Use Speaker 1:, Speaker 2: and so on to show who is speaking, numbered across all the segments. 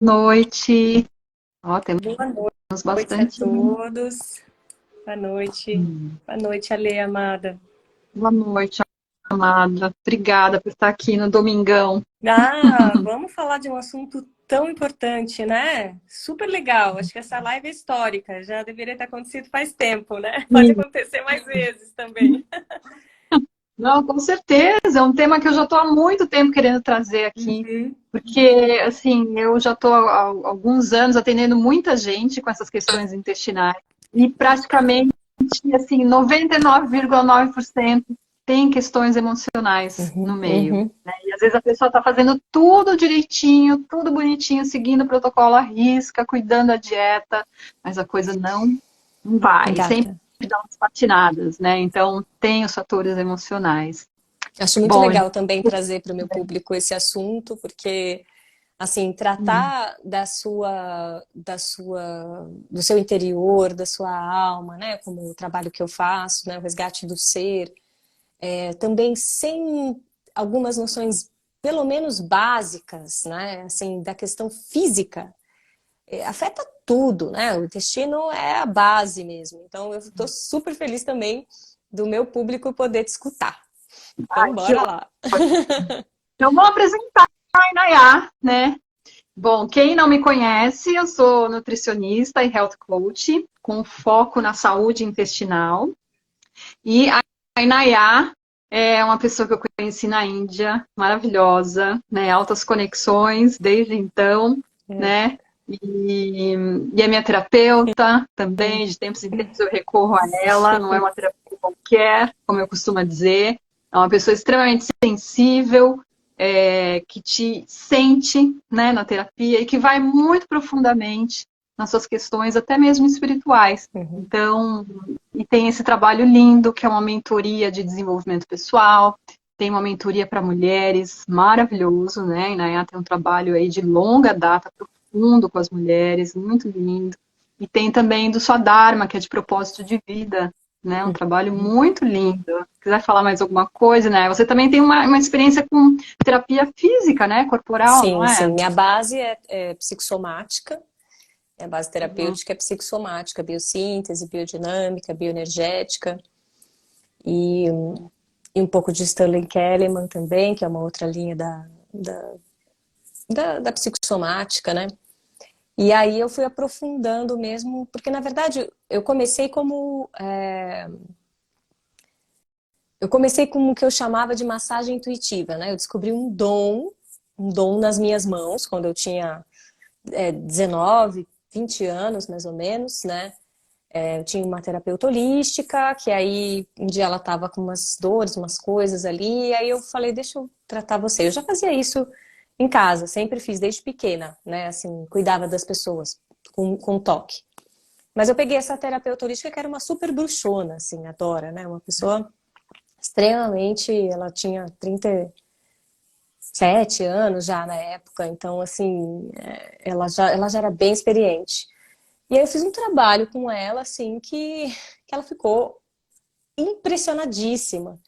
Speaker 1: Noite. Ó, temos
Speaker 2: Boa noite a
Speaker 1: bastante.
Speaker 2: todos. Boa noite. Boa noite, Ale, amada.
Speaker 1: Boa noite, amada. Obrigada por estar aqui no domingão.
Speaker 2: Vamos falar de um assunto tão importante, né? Super legal. Acho que essa live é histórica. Já deveria ter acontecido faz tempo, né? Pode
Speaker 1: Sim.
Speaker 2: acontecer mais vezes também.
Speaker 1: Não, com certeza. É um tema que eu já estou há muito tempo querendo trazer aqui.
Speaker 2: Uhum.
Speaker 1: Porque, assim, eu já estou há alguns anos atendendo muita gente com essas questões intestinais. E praticamente, assim, 99,9% tem questões emocionais no
Speaker 2: Uhum,
Speaker 1: meio.
Speaker 2: uhum.
Speaker 1: E às vezes a pessoa está fazendo tudo direitinho, tudo bonitinho, seguindo o protocolo à risca, cuidando da dieta, mas a coisa não vai. E sempre
Speaker 2: Engata.
Speaker 1: dá umas patinadas, né? Então, tem os fatores emocionais.
Speaker 2: Acho muito
Speaker 1: Bom,
Speaker 2: legal também trazer para o meu público esse assunto, porque assim, tratar do seu interior, da sua alma, né, como o trabalho que eu faço, né, o resgate do ser, também sem algumas noções, pelo menos básicas, né, assim, da questão física, afeta tudo, né, o intestino é a base mesmo. Então, eu estou super feliz também do meu público poder te escutar. Então,
Speaker 1: que
Speaker 2: bora lá.
Speaker 1: então, vou apresentar a Inayá, né? Bom, quem não me conhece, eu sou nutricionista e health coach, com foco na saúde intestinal. E a Inayá é uma pessoa que eu conheci na Índia, maravilhosa, né? Altas conexões desde então,
Speaker 2: É.
Speaker 1: né? E, e é minha terapeuta também, de tempos em tempos eu recorro a ela, não é uma terapia qualquer, como eu costumo dizer, é uma pessoa extremamente sensível, que te sente, né, na terapia e que vai muito profundamente nas suas questões, até mesmo espirituais.
Speaker 2: Uhum.
Speaker 1: Então, e tem esse trabalho lindo, que é uma mentoria de desenvolvimento pessoal, tem uma mentoria para mulheres, maravilhoso, né? A Inayá tem um trabalho aí de longa data, profundo com as mulheres, muito lindo. E tem também do Swadharma, que é de propósito de vida, né? Um trabalho muito lindo. Se quiser falar mais alguma coisa, né? Você também tem uma experiência com terapia física, né? Corporal, não
Speaker 2: Sim, sim.
Speaker 1: é?
Speaker 2: Minha base é psicossomática. A base
Speaker 1: Uhum.
Speaker 2: terapêutica é psicossomática, biossíntese, biodinâmica, bioenergética e, e um pouco de Stanley Kellyman também, que é uma outra linha da psicossomática, né? E aí eu fui aprofundando mesmo, porque na verdade eu comecei eu comecei com o que eu chamava de massagem intuitiva, né? Eu descobri um dom nas minhas mãos quando eu tinha 19, 20 anos mais ou menos, né? Eu tinha uma terapeuta holística, que aí um dia ela tava com umas dores, umas coisas ali, e aí eu falei, deixa eu tratar você. Eu já fazia isso em casa, sempre fiz desde pequena, né? Assim, cuidava das pessoas com toque. Mas eu peguei essa terapeuta holística que era uma super bruxona, assim, adora, né? Uma pessoa extremamente, ela tinha 37 anos já na época, então assim, ela já era bem experiente. E aí eu fiz um trabalho com ela, assim, que ela ficou impressionadíssima.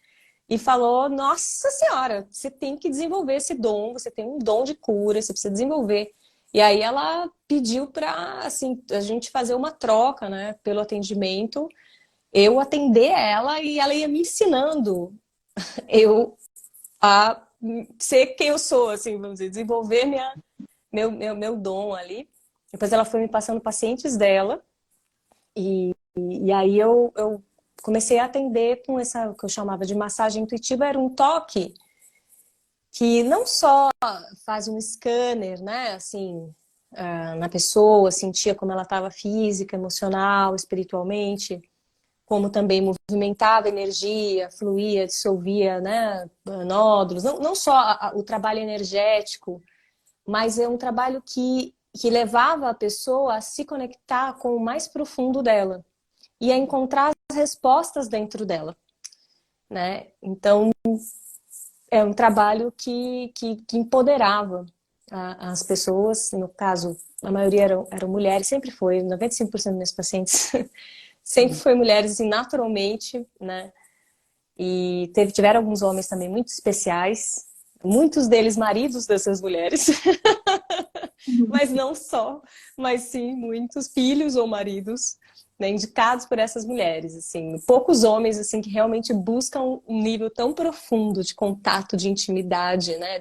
Speaker 2: E falou, nossa senhora, você tem que desenvolver esse dom, você tem um dom de cura, você precisa desenvolver. E aí ela pediu para, assim, a gente fazer uma troca, né, pelo atendimento, eu atender ela e ela ia me ensinando eu a ser quem eu sou, assim, vamos dizer, desenvolver meu dom ali. Depois ela foi me passando pacientes dela, e aí eu comecei a atender com essa, o que eu chamava de massagem intuitiva, era um toque que não só faz um scanner, né, assim, na pessoa, sentia como ela estava física, emocional, espiritualmente, como também movimentava a energia, fluía, dissolvia, né, nódulos, não só o trabalho energético, mas é um trabalho que levava a pessoa a se conectar com o mais profundo dela e a encontrar as respostas dentro dela, né? Então, é um trabalho que empoderava as pessoas, no caso, a maioria eram mulheres, sempre foi, 95% dos meus pacientes sempre foi mulheres, assim, naturalmente, né? E tiveram alguns homens também muito especiais, muitos deles maridos dessas mulheres. mas não só, mas sim muitos filhos ou maridos, né, indicados por essas mulheres, assim, poucos homens assim que realmente buscam um nível tão profundo de contato, de intimidade, né,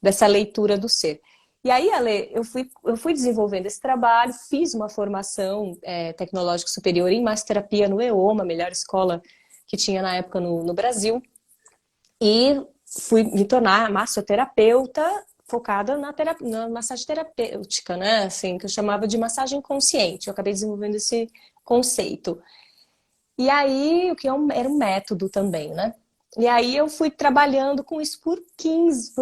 Speaker 2: dessa leitura do ser. E aí, Ale, eu fui desenvolvendo esse trabalho, fiz uma formação tecnológica superior em massoterapia no EOMA, a melhor escola que tinha na época no Brasil, e fui me tornar massoterapeuta focada na massagem terapêutica, né? Assim, que eu chamava de massagem consciente. Eu acabei desenvolvendo esse conceito. E aí, o que era um método também, né? E aí eu fui trabalhando com isso por 15,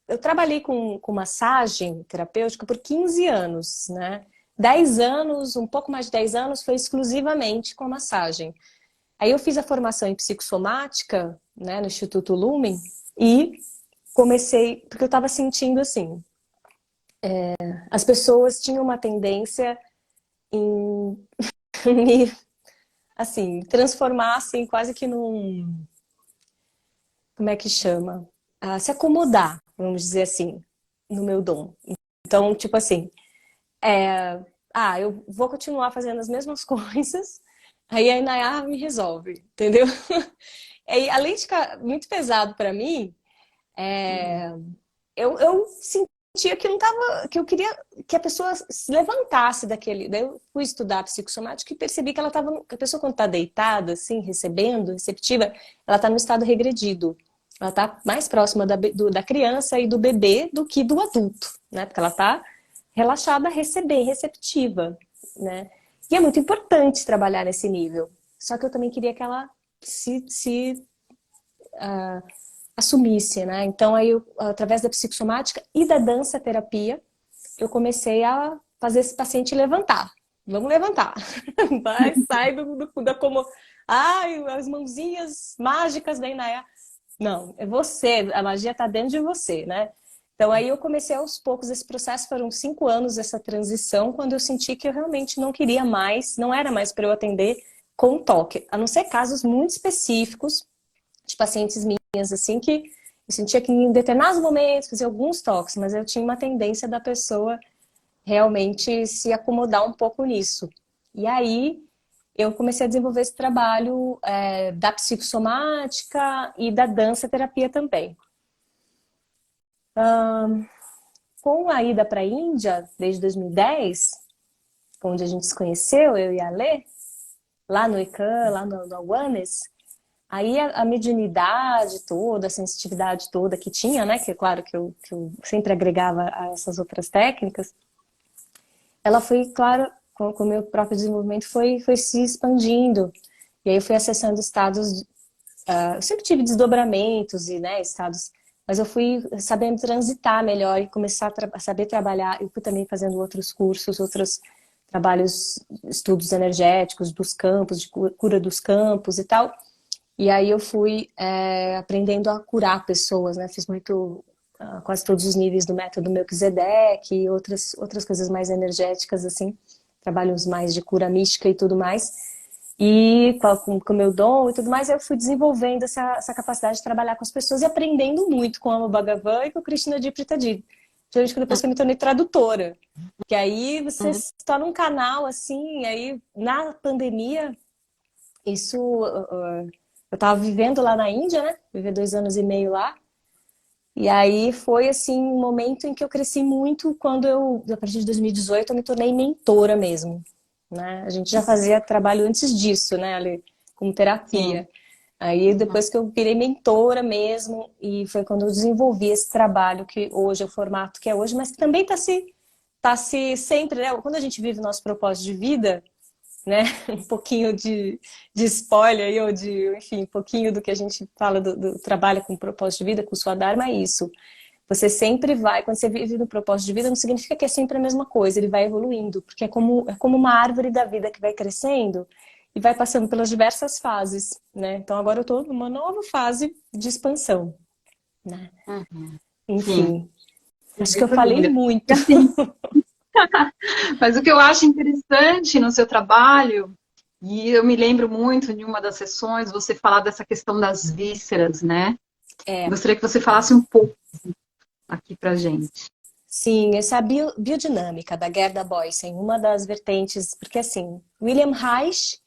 Speaker 2: eu trabalhei com massagem terapêutica por 15 anos, né? 10 anos, um pouco mais de 10 anos, foi exclusivamente com a massagem. Aí eu fiz a formação em psicossomática, né, no Instituto Lumen, e comecei, porque eu estava sentindo assim, as pessoas tinham uma tendência em me, assim, transformar assim, quase que num, como é que chama? Se acomodar, vamos dizer assim, no meu dom. Então, tipo assim, eu vou continuar fazendo as mesmas coisas, aí a Inayá me resolve, entendeu? E, além de ficar muito pesado para mim, eu sentia que não tava, que eu queria que a pessoa se levantasse daquele. Daí eu fui estudar psicossomática e percebi que ela tava, que a pessoa quando está deitada, assim, recebendo, receptiva, ela está no estado regredido. Ela está mais próxima da criança e do bebê do que do adulto, né? Porque ela está relaxada a receber, receptiva, né? E é muito importante trabalhar nesse nível. Só que eu também queria que ela se assumisse, né? Então, aí, através da psicossomática e da dança terapia, eu comecei a fazer esse paciente levantar. Vamos levantar. Vai, sai da como... Ai, as mãozinhas mágicas da Inaya. Não, é você, a magia está dentro de você, né? Então, aí eu comecei aos poucos esse processo, foram 5 anos essa transição, quando eu senti que eu realmente não queria mais, não era mais para eu atender com toque, a não ser casos muito específicos de pacientes minhas, assim, que eu sentia que em determinados momentos fazia alguns toques, mas eu tinha uma tendência da pessoa realmente se acomodar um pouco nisso. E aí eu comecei a desenvolver esse trabalho da psicossomática e da dança terapia também. Com a ida para a Índia, desde 2010, onde a gente se conheceu, eu e a Lê, lá no ICANN, lá no Awareness, aí a mediunidade toda, a sensitividade toda que tinha, né? Que é claro que eu sempre agregava a essas outras técnicas, ela foi, claro, com o meu próprio desenvolvimento, foi se expandindo. E aí eu fui acessando estados, eu sempre tive desdobramentos e, né, estados, mas eu fui sabendo transitar melhor e começar a saber trabalhar. Eu fui também fazendo outros cursos, outros trabalhos, estudos energéticos dos campos, de cura dos campos e tal. E aí eu fui aprendendo a curar pessoas, né? Fiz muito, quase todos os níveis do método Melquisedeque e outras coisas mais energéticas, assim. Trabalhos mais de cura mística e tudo mais. E com o meu dom e tudo mais, eu fui desenvolvendo essa capacidade de trabalhar com as pessoas e aprendendo muito com a Ama Bhagavan e com o Krishna Di Pritadi. Depois que eu me tornei tradutora. Que aí você se torna um canal, assim, aí na pandemia, isso... eu estava vivendo lá na Índia, né? Vivi 2 anos e meio lá. E aí foi, assim, um momento em que eu cresci muito quando a partir de 2018, eu me tornei mentora mesmo, né? A gente já fazia trabalho antes disso, né, Ali, como terapia. Sim. Aí depois que eu virei mentora mesmo, e foi quando eu desenvolvi esse trabalho que hoje é o formato que é hoje, mas que também tá se sempre, né? Quando a gente vive o nosso propósito de vida, né? Um pouquinho de spoiler aí, ou de, enfim, um pouquinho do que a gente fala do trabalho com propósito de vida, com sua Dharma, é isso. Você sempre vai, quando você vive no propósito de vida, não significa que é sempre a mesma coisa, ele vai evoluindo, porque é como uma árvore da vida que vai crescendo e vai passando pelas diversas fases, né? Então agora eu estou numa nova fase de expansão, né? Enfim, acho que eu falei muito.
Speaker 1: Mas o que eu acho interessante no seu trabalho, e eu me lembro muito de uma das sessões, você falar dessa questão das vísceras, né? Gostaria que você falasse um pouco aqui pra gente.
Speaker 2: Sim, essa biodinâmica da Gerda Boysen, uma das vertentes, porque assim, William Reich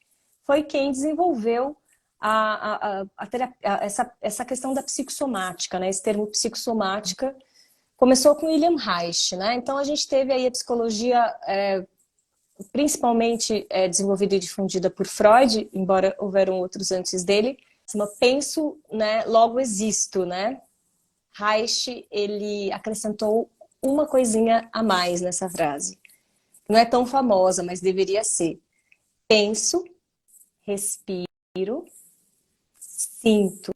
Speaker 2: foi quem desenvolveu essa questão da psicossomática, né? Esse termo psicossomática começou com William Reich, né? Então a gente teve aí a psicologia principalmente desenvolvida e difundida por Freud, embora houveram outros antes dele, chama penso, né, logo existo, né? Reich, ele acrescentou uma coisinha a mais nessa frase. Não é tão famosa, mas deveria ser. Penso, respiro, sinto,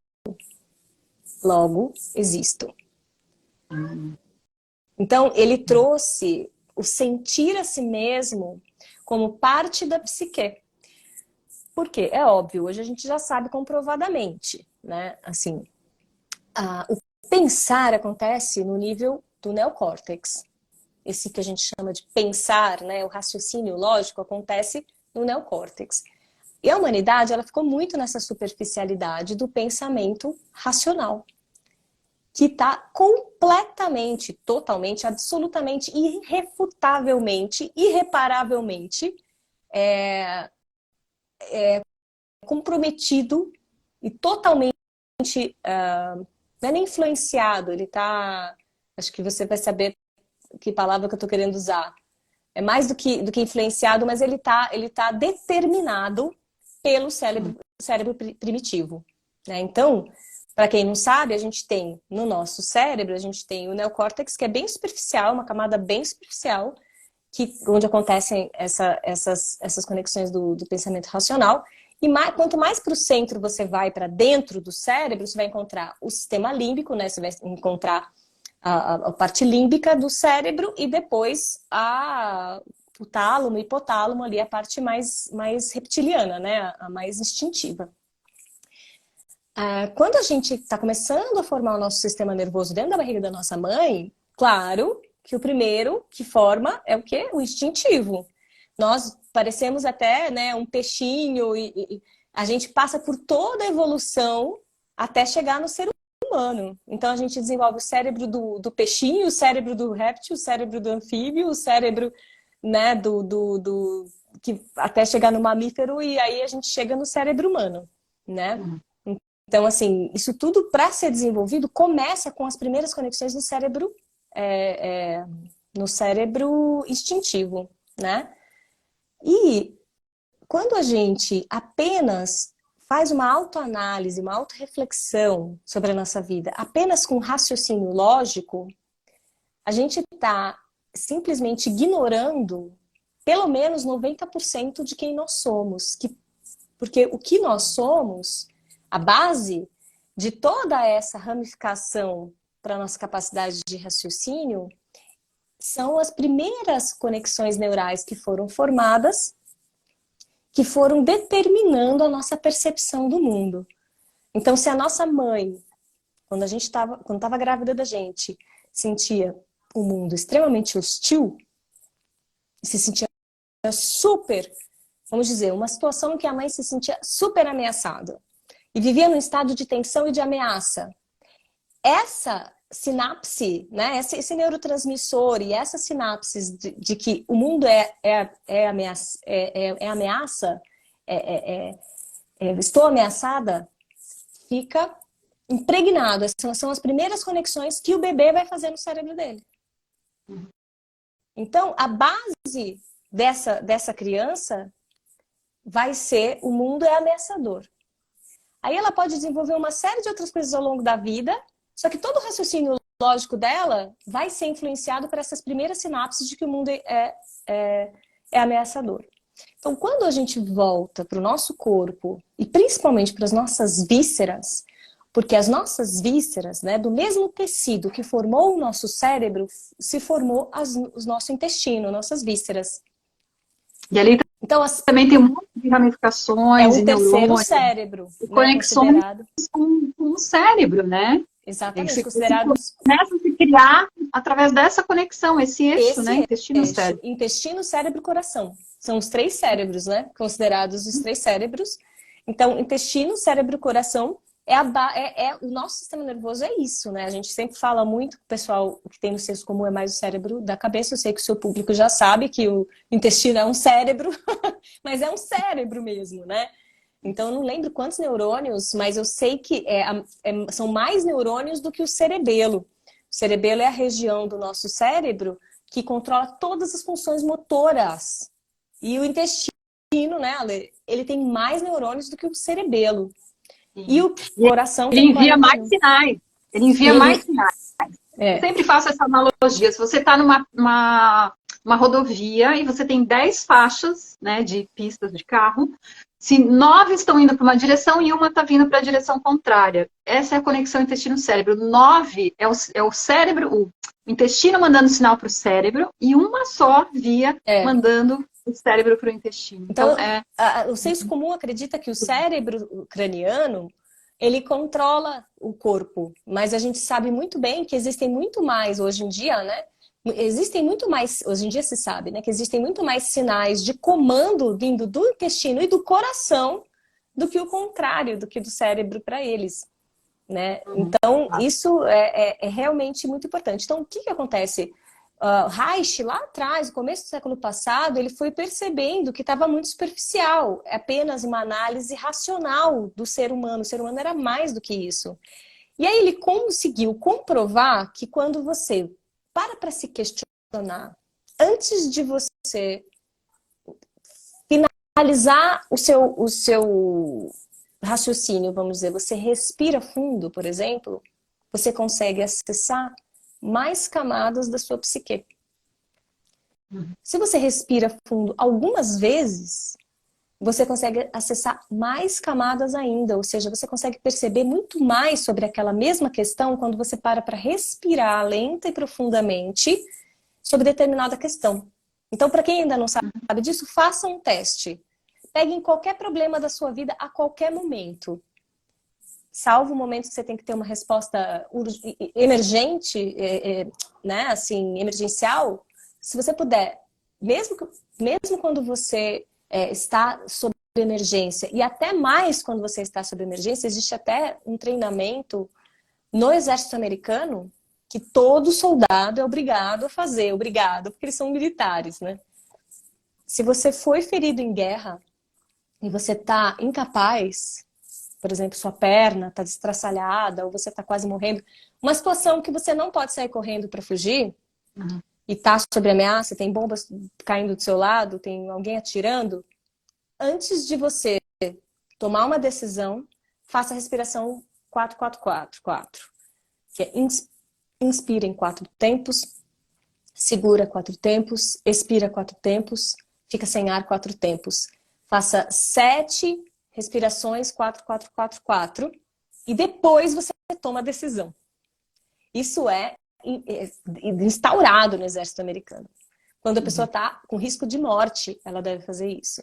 Speaker 2: logo existo. Então, ele trouxe o sentir a si mesmo como parte da psique. Por quê? É óbvio, hoje a gente já sabe comprovadamente, né? Assim, o pensar acontece no nível do neocórtex. Esse que a gente chama de pensar, né? O raciocínio lógico acontece no neocórtex. E a humanidade, ela ficou muito nessa superficialidade do pensamento racional, que está completamente, totalmente, absolutamente, irrefutavelmente, irreparavelmente comprometido e totalmente, não é nem influenciado, ele está, acho que você vai saber que palavra que eu estou querendo usar. É mais do que influenciado, mas ele tá determinado pelo cérebro primitivo, né? Então, para quem não sabe, a gente tem no nosso cérebro, a gente tem o neocórtex, que é bem superficial, uma camada bem superficial, onde acontecem essas conexões do pensamento racional. E quanto mais para o centro você vai, para dentro do cérebro, você vai encontrar o sistema límbico, né? Você vai encontrar a parte límbica do cérebro e depois o tálamo, o hipotálamo, ali a parte mais reptiliana, né? A mais instintiva. Quando a gente está começando a formar o nosso sistema nervoso dentro da barriga da nossa mãe, claro que o primeiro que forma é o quê? O instintivo. Nós parecemos até, né, um peixinho e a gente passa por toda a evolução até chegar no ser humano. Então a gente desenvolve o cérebro do peixinho, o cérebro do réptil, o cérebro do anfíbio, o cérebro, né, que até chegar no mamífero, e aí a gente chega no cérebro humano, né? Então, assim, isso tudo para ser desenvolvido começa com as primeiras conexões no cérebro instintivo, né? E quando a gente apenas faz uma autoanálise, uma autorreflexão sobre a nossa vida, apenas com raciocínio lógico, a gente está simplesmente ignorando pelo menos 90% de quem nós somos. Porque o que nós somos, a base de toda essa ramificação para a nossa capacidade de raciocínio, são as primeiras conexões neurais que foram formadas, que foram determinando a nossa percepção do mundo. Então, se a nossa mãe, quando estava grávida da gente, sentia o mundo extremamente hostil, se sentia super, vamos dizer, uma situação em que a mãe se sentia super ameaçada e vivia num estado de tensão e de ameaça, essa sinapse, né, esse neurotransmissor e essas sinapses de que o mundo ameaça, estou ameaçada, fica impregnado. Essas são as primeiras conexões que o bebê vai fazer no cérebro dele. Então, a base dessa criança vai ser: o mundo é ameaçador. Aí ela pode desenvolver uma série de outras coisas ao longo da vida, só que todo o raciocínio lógico dela vai ser influenciado por essas primeiras sinapses de que o mundo é ameaçador. Então, quando a gente volta para o nosso corpo, e principalmente para as nossas vísceras, porque as nossas vísceras, né, do mesmo tecido que formou o nosso cérebro, se formou o nosso intestino, nossas vísceras.
Speaker 1: E ali então, também tem um monte de ramificações
Speaker 2: e terceiro cérebro,
Speaker 1: e conexões, né, com o cérebro, né?
Speaker 2: Exatamente, considerados...
Speaker 1: Começa a se criar através dessa conexão, esse eixo, né? Intestino-cérebro.
Speaker 2: Intestino-cérebro-coração. São os 3 cérebros, né? Considerados os 3 cérebros. Então, intestino, cérebro, coração. o nosso sistema nervoso é isso, né? A gente sempre fala muito, o pessoal que tem no senso comum é mais o cérebro da cabeça. Eu sei que o seu público já sabe que o intestino é um cérebro, mas é um cérebro mesmo, né? Então, eu não lembro quantos neurônios, mas eu sei que são mais neurônios do que o cerebelo. O cerebelo é a região do nosso cérebro que controla todas as funções motoras. E o intestino, né, Ale, ele tem mais neurônios do que o cerebelo. E o
Speaker 1: E
Speaker 2: coração
Speaker 1: ele
Speaker 2: tem
Speaker 1: envia mais
Speaker 2: 41.
Speaker 1: sinais. Ele envia mais sinais. Eu sempre faço essa analogia. Se você está numa uma rodovia e você tem 10 faixas, né, de pistas de carro, se 9 estão indo para uma direção e uma está vindo para a direção contrária. Essa é a conexão intestino-cérebro. 9 é o cérebro, o intestino mandando sinal para o cérebro e uma só via mandando o cérebro para o intestino.
Speaker 2: Então, o senso comum acredita que o cérebro craniano ele controla o corpo, mas a gente sabe muito bem que existem muito mais hoje em dia, né? Existem muito mais, hoje em dia se sabe, né? Que existem muito mais sinais de comando vindo do intestino e do coração do que o contrário, do que do cérebro para eles, né? Então, isso é realmente muito importante. Então, o que que acontece? Reich, lá atrás, no começo do século passado, ele foi percebendo que estava muito superficial, é apenas uma análise racional do ser humano. O ser humano era mais do que isso. E aí ele conseguiu comprovar que quando você para se questionar, antes de você finalizar o seu raciocínio, vamos dizer, você respira fundo, por exemplo, você consegue acessar mais camadas da sua psique. Se você respira fundo algumas vezes, você consegue acessar mais camadas ainda, ou seja, você consegue perceber muito mais sobre aquela mesma questão quando você para respirar lenta e profundamente sobre determinada questão. Então, para quem ainda não sabe disso, faça um teste. Pegue qualquer problema da sua vida a qualquer momento. Salvo o momento que você tem que ter uma resposta emergente, né, assim, emergencial, se você puder, mesmo quando você está sob emergência, e até mais quando você está sob emergência, existe até um treinamento no exército americano que todo soldado é obrigado a fazer, porque eles são militares, né? Se você foi ferido em guerra e você está incapaz, por exemplo, sua perna está destraçalhada ou você está quase morrendo, uma situação que você não pode sair correndo para fugir e está sob ameaça, tem bombas caindo do seu lado, tem alguém atirando, antes de você tomar uma decisão, faça a respiração 4-4-4-4, que é inspira em 4 tempos, segura 4 tempos, expira 4 tempos, fica sem ar 4 tempos. Faça 7 respirações 4-4-4-4 e depois você toma a decisão. Isso é instaurado no exército americano. Quando a pessoa está com risco de morte, ela deve fazer isso.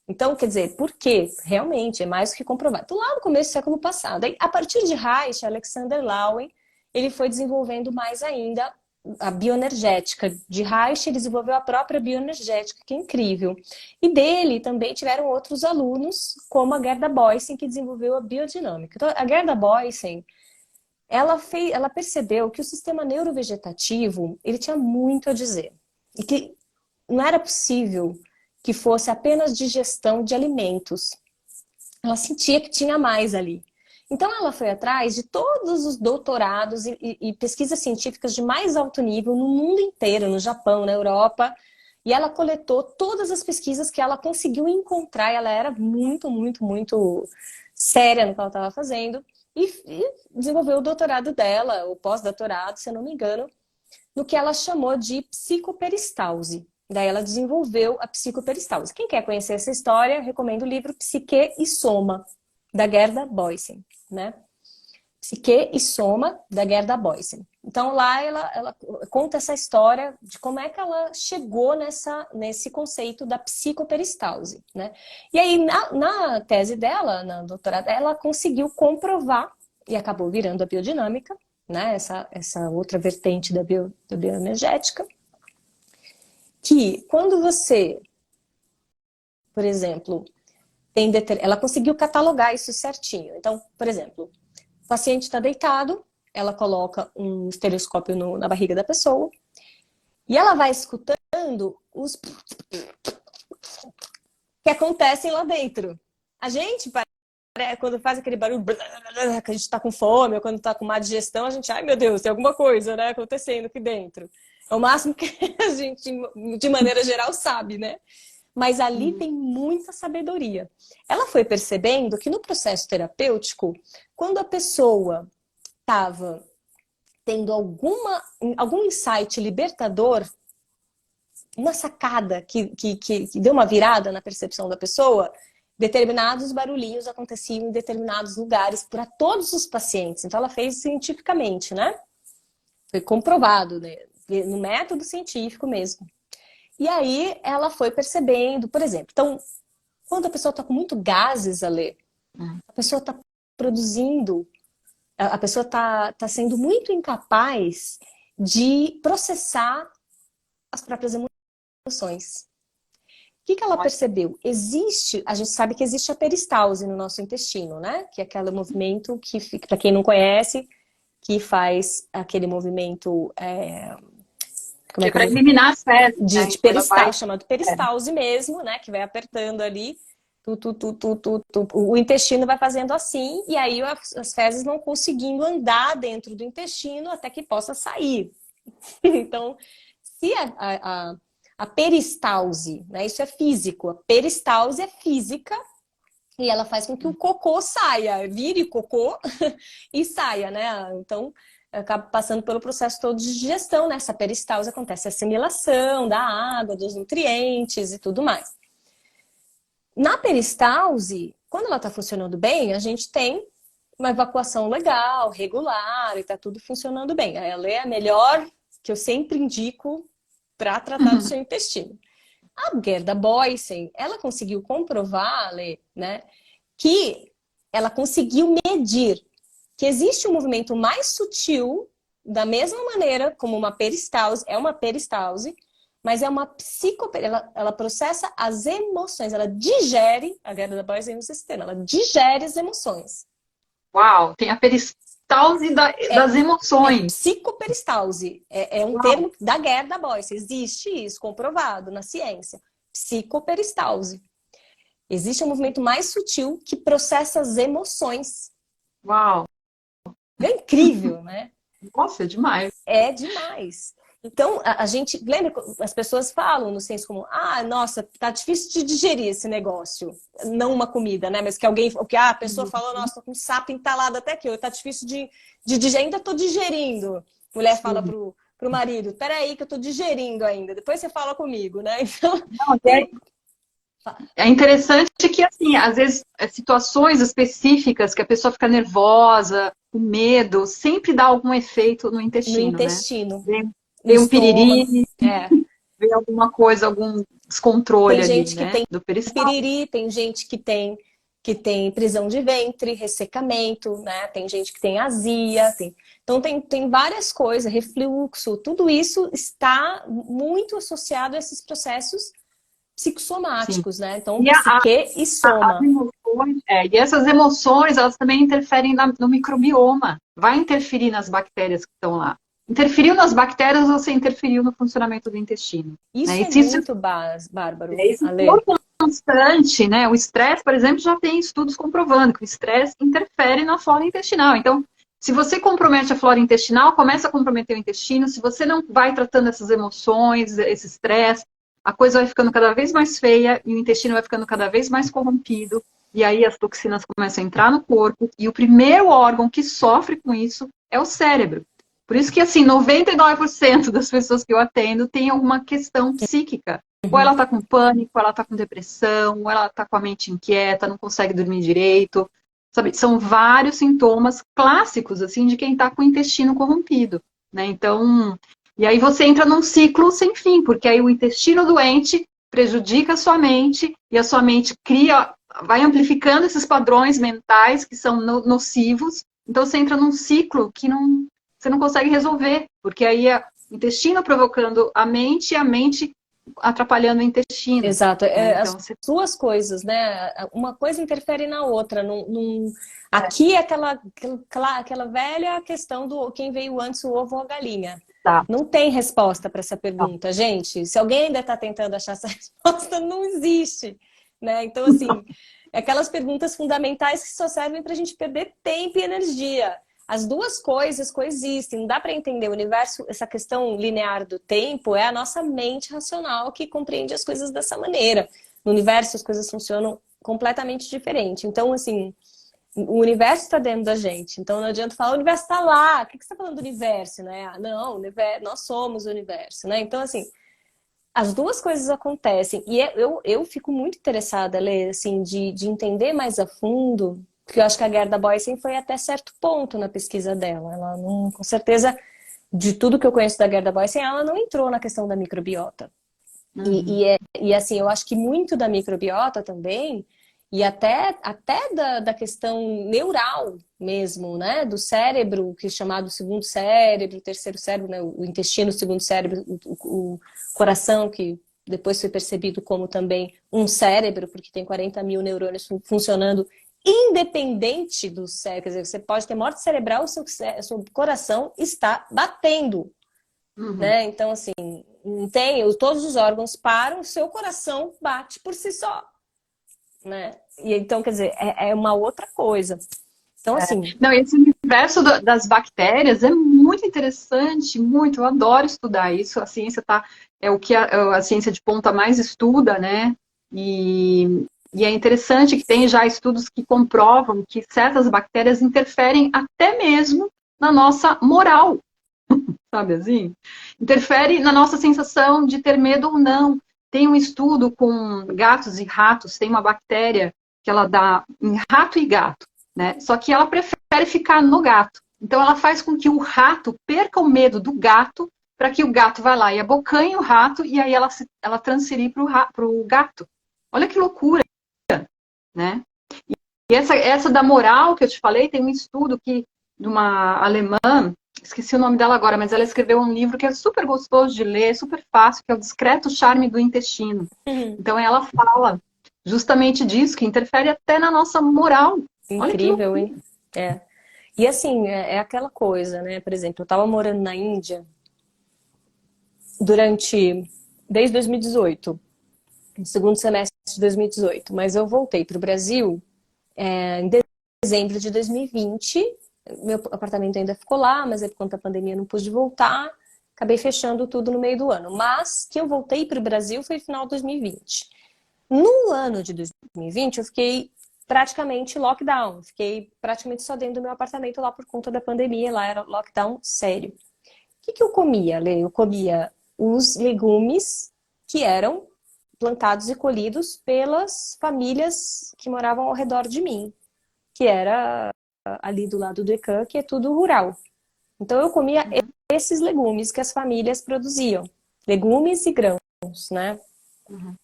Speaker 2: Então, quer dizer, por quê? Realmente, é mais do que comprovado. Lá no começo do século passado. Aí, a partir de Reich, Alexander Lowen, ele foi desenvolvendo mais ainda a bioenergética. De Reich, ele desenvolveu a própria bioenergética, que é incrível. E dele também tiveram outros alunos, como a Gerda Boysen, que desenvolveu a biodinâmica. Então, a Gerda Boysen, ela percebeu que o sistema neurovegetativo, ele tinha muito a dizer. E que não era possível que fosse apenas digestão de alimentos. Ela sentia que tinha mais ali. Então ela foi atrás de todos os doutorados e pesquisas científicas de mais alto nível no mundo inteiro, no Japão, na Europa, e ela coletou todas as pesquisas que ela conseguiu encontrar. Ela era muito, muito, muito séria no que ela estava fazendo e desenvolveu o doutorado dela, o pós-doutorado, se eu não me engano, no que ela chamou de psicoperistalse. Daí ela desenvolveu a psicoperistalse. Quem quer conhecer essa história, eu recomendo o livro Psique e Soma, da Gerda Boysen, né? Psique e Soma, da Gerda Boysen. Então lá ela conta essa história de como é que ela chegou nesse conceito da psicoperistalse, né? E aí na tese dela, na doutorado, ela conseguiu comprovar, e acabou virando a biodinâmica, né? Essa outra vertente da bioenergética, que quando você, por exemplo, ela conseguiu catalogar isso certinho. Então, por exemplo, o paciente está deitado, ela coloca um estereoscópio na barriga da pessoa e ela vai escutando os que acontecem lá dentro. A gente, quando faz aquele barulho que a gente está com fome ou quando está com má digestão, a gente, ai meu Deus, tem alguma coisa, né, acontecendo aqui dentro. É o máximo que a gente, de maneira geral, sabe, né? Mas ali tem muita sabedoria. Ela foi percebendo que no processo terapêutico, quando a pessoa estava tendo algum insight libertador, uma sacada que deu uma virada na percepção da pessoa, determinados barulhinhos aconteciam em determinados lugares para todos os pacientes. Então ela fez cientificamente, né? Foi comprovado, né? No método científico mesmo. E aí ela foi percebendo, por exemplo, então, quando a pessoa está com muito gases, Ale, a pessoa está produzindo, a pessoa está sendo muito incapaz de processar as próprias emoções. O que ela percebeu? A gente sabe que existe a peristalse no nosso intestino, né? Que é aquele movimento que, para quem não conhece, que faz aquele movimento...
Speaker 1: como é que para eliminar as fezes, né?
Speaker 2: De peristalse, chamado peristalse mesmo, né? Que vai apertando ali, o intestino vai fazendo assim, e aí as fezes vão conseguindo andar dentro do intestino até que possa sair. Então, se a peristalse, né? Isso é físico, a peristalse é física, e ela faz com que o cocô saia, vire cocô e saia, né? Então, acaba passando pelo processo todo de digestão, né? Essa peristalse acontece a assimilação da água, dos nutrientes e tudo mais. Na peristalse, quando ela está funcionando bem, a gente tem uma evacuação legal, regular, e tá tudo funcionando bem. Ela é a melhor que eu sempre indico para tratar do seu intestino. A Gerda Boysen, ela conseguiu comprovar, né, que ela conseguiu medir que existe um movimento mais sutil, da mesma maneira como uma peristalse, é uma peristalse, mas é uma ela processa as emoções, ela digere, a Gerda Boysen no sistema, ela digere as emoções.
Speaker 1: Uau, tem a peristalse das emoções.
Speaker 2: Psicoperistalse, é um termo da Gerda Boysen, existe isso, comprovado na ciência. Psicoperistalse. Existe um movimento mais sutil que processa as emoções.
Speaker 1: Uau!
Speaker 2: É incrível, né?
Speaker 1: Nossa, é demais.
Speaker 2: É demais. Então, a gente, lembra, as pessoas falam no senso comum, nossa, tá difícil de digerir esse negócio. Não uma comida, né? Mas que a pessoa falou, nossa, tô com sapo entalado até aqui, tá difícil de digerir, ainda tô digerindo. Mulher fala pro marido, peraí que eu tô digerindo ainda, depois você fala comigo, né? Então,
Speaker 1: não, é interessante que, assim, às vezes, situações específicas que a pessoa fica nervosa, com medo, sempre dá algum efeito no intestino, né? Vem um piriri, vem alguma coisa, algum descontrole
Speaker 2: tem
Speaker 1: ali,
Speaker 2: gente
Speaker 1: né?
Speaker 2: Que tem
Speaker 1: do peristalse.
Speaker 2: Piriri, tem gente que tem prisão de ventre, ressecamento, né? Tem gente que tem azia, então tem várias coisas, refluxo, tudo isso está muito associado a esses processos psicossomáticos, né? Então, psique e soma.
Speaker 1: E essas emoções, elas também interferem no microbioma. Vai interferir nas bactérias que estão lá. Interferiu nas bactérias, você interferiu no funcionamento do intestino.
Speaker 2: Isso
Speaker 1: né?
Speaker 2: é muito bárbaro.
Speaker 1: Isso constante, né? O estresse, por exemplo, já tem estudos comprovando que o estresse interfere na flora intestinal. Então, se você compromete a flora intestinal, começa a comprometer o intestino. Se você não vai tratando essas emoções, esse estresse, a coisa vai ficando cada vez mais feia e o intestino vai ficando cada vez mais corrompido. E aí as toxinas começam a entrar no corpo. E o primeiro órgão que sofre com isso é o cérebro. Por isso que, assim, 99% das pessoas que eu atendo tem alguma questão psíquica. Ou ela tá com pânico, ou ela tá com depressão, ou ela tá com a mente inquieta, não consegue dormir direito. Sabe? São vários sintomas clássicos, assim, de quem tá com o intestino corrompido. Né? Então, e aí você entra num ciclo sem fim, porque aí o intestino doente prejudica a sua mente, e a sua mente vai amplificando esses padrões mentais que são nocivos. Então você entra num ciclo que você não consegue resolver, porque aí é o intestino provocando a mente atrapalhando o intestino.
Speaker 2: Exato.
Speaker 1: Né?
Speaker 2: As
Speaker 1: Então,
Speaker 2: duas coisas, né? Uma coisa interfere na outra. Aqui é aquela velha questão do quem veio antes, o ovo ou a galinha.
Speaker 1: tá.
Speaker 2: Não tem resposta para essa pergunta, gente. Se alguém ainda está tentando achar essa resposta, não existe, né? Então, assim, aquelas perguntas fundamentais que só servem para a gente perder tempo e energia. As duas coisas coexistem. Não dá para entender o universo, essa questão linear do tempo é a nossa mente racional que compreende as coisas dessa maneira. No universo as coisas funcionam completamente diferente. Então, assim, o universo está dentro da gente. Então não adianta falar, o universo está lá. O que você está falando do universo, né? Não, nós somos o universo, né? Então, assim, as duas coisas acontecem. E eu fico muito interessada, Lê, assim, de entender mais a fundo, porque eu acho que a Gerda Boysen foi até certo ponto na pesquisa dela. Ela não, com certeza, de tudo que eu conheço da Gerda Boysen, ela não entrou na questão da microbiota.
Speaker 1: Uhum.
Speaker 2: E assim, eu acho que muito da microbiota também, e até da questão neural mesmo, né? Do cérebro, que é chamado segundo cérebro, terceiro cérebro, né? O intestino, segundo cérebro, o coração, que depois foi percebido como também um cérebro, porque tem 40 mil neurônios funcionando independente do cérebro. Quer dizer, você pode ter morte cerebral, o seu coração está batendo,
Speaker 1: Uhum.
Speaker 2: né? Então, assim, todos os órgãos param, o seu coração bate por si só, né? E então, quer dizer, é uma outra coisa. Então, assim,
Speaker 1: Não, esse universo das bactérias é muito interessante, muito. Eu adoro estudar isso. A ciência tá, é o que a ciência de ponta mais estuda, né? E é interessante que tem já estudos que comprovam que certas bactérias interferem até mesmo na nossa moral, sabe assim? Interfere na nossa sensação de ter medo ou não. Tem um estudo com gatos e ratos, tem uma bactéria que ela dá em rato e gato, né? Só que ela prefere ficar no gato. Então ela faz com que o rato perca o medo do gato para que o gato vá lá e abocanhe o rato e aí ela transferir para o gato. Olha que loucura, né? E essa da moral que eu te falei, tem um estudo de uma alemã, esqueci o nome dela agora, mas ela escreveu um livro que é super gostoso de ler, super fácil, que é o Discreto Charme do Intestino. Então ela fala justamente disso, que interfere até na nossa moral. Olha que
Speaker 2: incrível,
Speaker 1: loucura.
Speaker 2: hein? É. E assim, é aquela coisa, né? Por exemplo, eu estava morando na Índia desde 2018, no segundo semestre de 2018, mas eu voltei para o Brasil em dezembro de 2020. Meu apartamento ainda ficou lá, mas aí, por conta da pandemia não pude voltar. Acabei fechando tudo no meio do ano. Mas que eu voltei para o Brasil foi no final de 2020. No ano de 2020, eu fiquei praticamente lockdown. Fiquei praticamente só dentro do meu apartamento lá por conta da pandemia. Lá era lockdown sério. O que eu comia, Lê? Eu comia os legumes que eram plantados e colhidos pelas famílias que moravam ao redor de mim, que era ali do lado do ECAM, que é tudo rural. Então eu comia esses legumes que as famílias produziam, legumes e grãos, né?
Speaker 1: Uhum.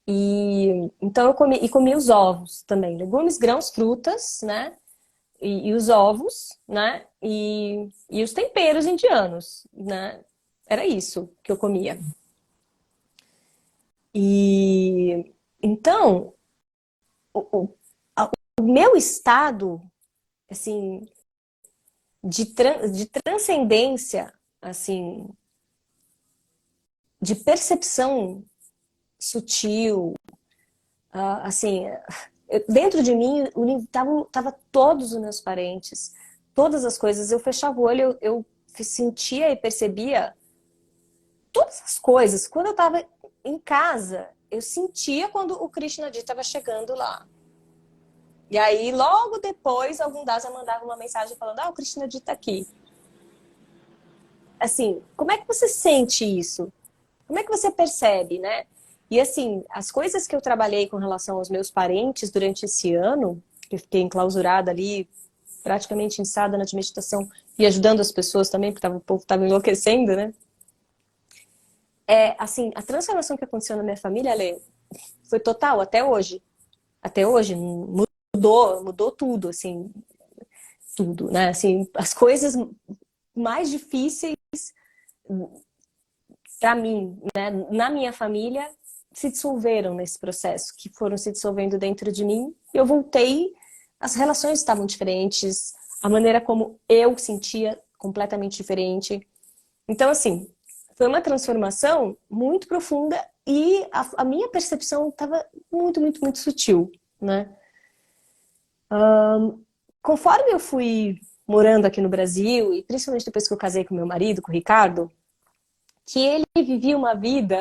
Speaker 2: E então eu comia os ovos também, legumes, grãos, frutas, né? E os ovos, né? E os temperos indianos, né? Era isso que eu comia. E então o, o meu estado, assim, de transcendência, assim, de percepção sutil, assim, dentro de mim tava todos os meus parentes, todas as coisas. Eu fechava o olho, eu sentia e percebia todas as coisas. Quando eu estava em casa, eu sentia quando o Krishnadi estava chegando lá. E aí, logo depois, algum Dasa mandava uma mensagem falando: o Krishnadi está aqui. Assim, como é que você sente isso? Como é que você percebe, né? E assim, as coisas que eu trabalhei com relação aos meus parentes durante esse ano, que eu fiquei enclausurada ali, praticamente em sadhana de meditação e ajudando as pessoas também, porque o povo estava enlouquecendo, né? Assim, a transformação que aconteceu na minha família, Lê, foi total, até hoje. Até hoje, mudou tudo, assim, tudo, né? Assim, as coisas mais difíceis para mim, né, na minha família, se dissolveram nesse processo, que foram se dissolvendo dentro de mim. Eu voltei, as relações estavam diferentes, a maneira como eu sentia completamente diferente. Então, assim, foi uma transformação muito profunda e a minha percepção estava muito, muito, muito sutil, né? Conforme eu fui morando aqui no Brasil, e principalmente depois que eu casei com meu marido, com o Ricardo, que ele vivia uma vida,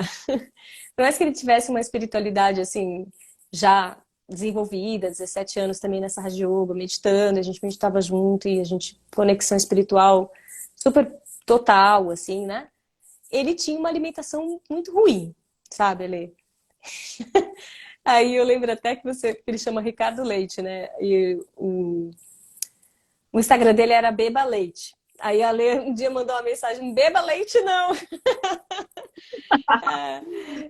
Speaker 2: por mais que ele tivesse uma espiritualidade assim, já desenvolvida, 17 anos também nessa Raja Yoga, meditando, a gente meditava junto e a gente, conexão espiritual super total, assim, né? Ele tinha uma alimentação muito ruim, sabe, Ale? Aí eu lembro até que que ele chama Ricardo Leite, né? E o Instagram dele era Beba Leite. Aí a Lê um dia mandou uma mensagem, beba leite não. É,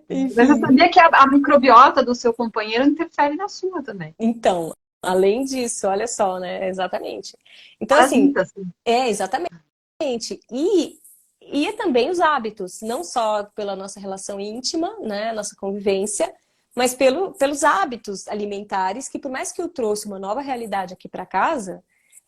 Speaker 1: Mas eu
Speaker 2: enfim.
Speaker 1: sabia que a microbiota do seu companheiro interfere na sua também.
Speaker 2: Então, além disso, olha só, né? Exatamente. Então, assim,
Speaker 1: Parasita, assim.
Speaker 2: exatamente. E é também os hábitos, não só pela nossa relação íntima, né? Nossa convivência, mas pelos hábitos alimentares, que por mais que eu trouxe uma nova realidade aqui para casa,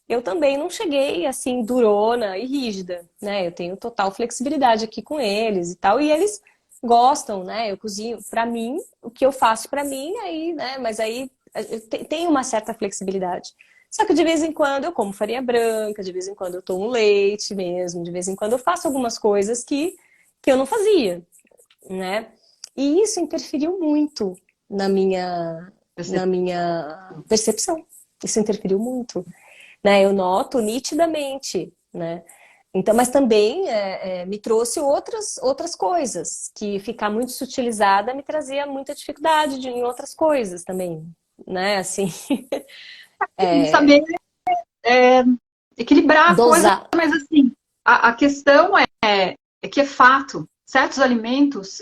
Speaker 2: eu também não cheguei assim durona e rígida, né? Eu tenho total flexibilidade aqui com eles e tal, e eles gostam, né? Eu cozinho para mim, o que eu faço para mim, aí, né? Mas aí eu tenho uma certa flexibilidade. Só que de vez em quando eu como farinha branca, de vez em quando eu tomo leite mesmo, de vez em quando eu faço algumas coisas que eu não fazia, né? E isso interferiu muito na minha,
Speaker 1: Você-
Speaker 2: na minha percepção. Isso interferiu muito, né? Eu noto nitidamente, né? Então, mas também me trouxe outras coisas, que ficar muito sutilizada me trazia muita dificuldade em outras coisas também, né? Assim,
Speaker 1: Saber equilibrar a coisa,
Speaker 2: dosar.
Speaker 1: mas assim, a questão é que é fato, certos alimentos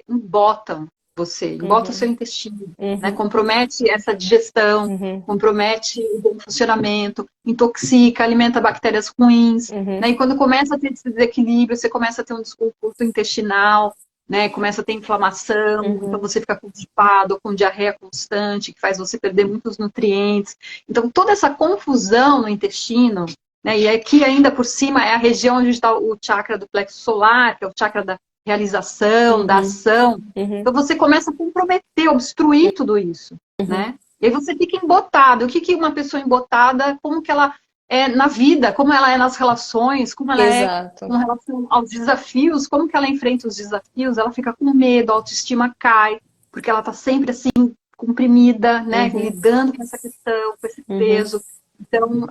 Speaker 1: embotam você, embota o seu
Speaker 2: Uhum,
Speaker 1: intestino, né?
Speaker 2: uhum,
Speaker 1: Compromete essa digestão,
Speaker 2: uhum,
Speaker 1: compromete o bom funcionamento, intoxica, alimenta bactérias ruins,
Speaker 2: uhum,
Speaker 1: né? E quando começa a ter esse desequilíbrio, você começa a ter um desconforto intestinal, né? Começa a ter inflamação, então
Speaker 2: uhum,
Speaker 1: você fica constipado, com diarreia constante, que faz você perder muitos nutrientes. Então, toda essa confusão no intestino, né? E aqui ainda por cima é a região onde está o chakra do plexo solar, que é o chakra da realização, da
Speaker 2: uhum,
Speaker 1: ação.
Speaker 2: uhum,
Speaker 1: Então você começa a comprometer, obstruir tudo isso,
Speaker 2: uhum.
Speaker 1: né? E aí você fica embotado. O que que uma pessoa embotada, como que ela é na vida, como ela é nas relações, como ela é
Speaker 2: Exato.
Speaker 1: com relação aos desafios, como que ela enfrenta os desafios, ela fica com medo, a autoestima cai, porque ela está sempre assim comprimida, né,
Speaker 2: Uhum,
Speaker 1: lidando com essa questão, com esse
Speaker 2: uhum,
Speaker 1: peso. Então,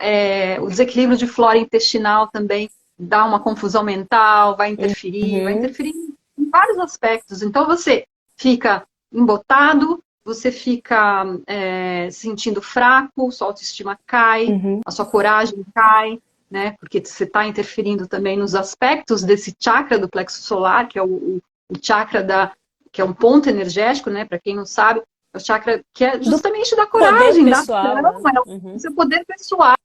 Speaker 1: o desequilíbrio de flora intestinal também dá uma confusão mental, vai
Speaker 2: uhum,
Speaker 1: interferir em vários aspectos. Então, você fica embotado, você fica se sentindo fraco, sua autoestima cai,
Speaker 2: uhum,
Speaker 1: a sua coragem cai, né? Porque você está interferindo também nos aspectos desse chakra do plexo solar, que é o chakra que é um ponto energético, né? Para quem não sabe, é o chakra que é
Speaker 2: do
Speaker 1: justamente da
Speaker 2: poder
Speaker 1: coragem, da
Speaker 2: pessoal,
Speaker 1: ação,
Speaker 2: né?
Speaker 1: é o
Speaker 2: Uhum,
Speaker 1: seu poder pessoal,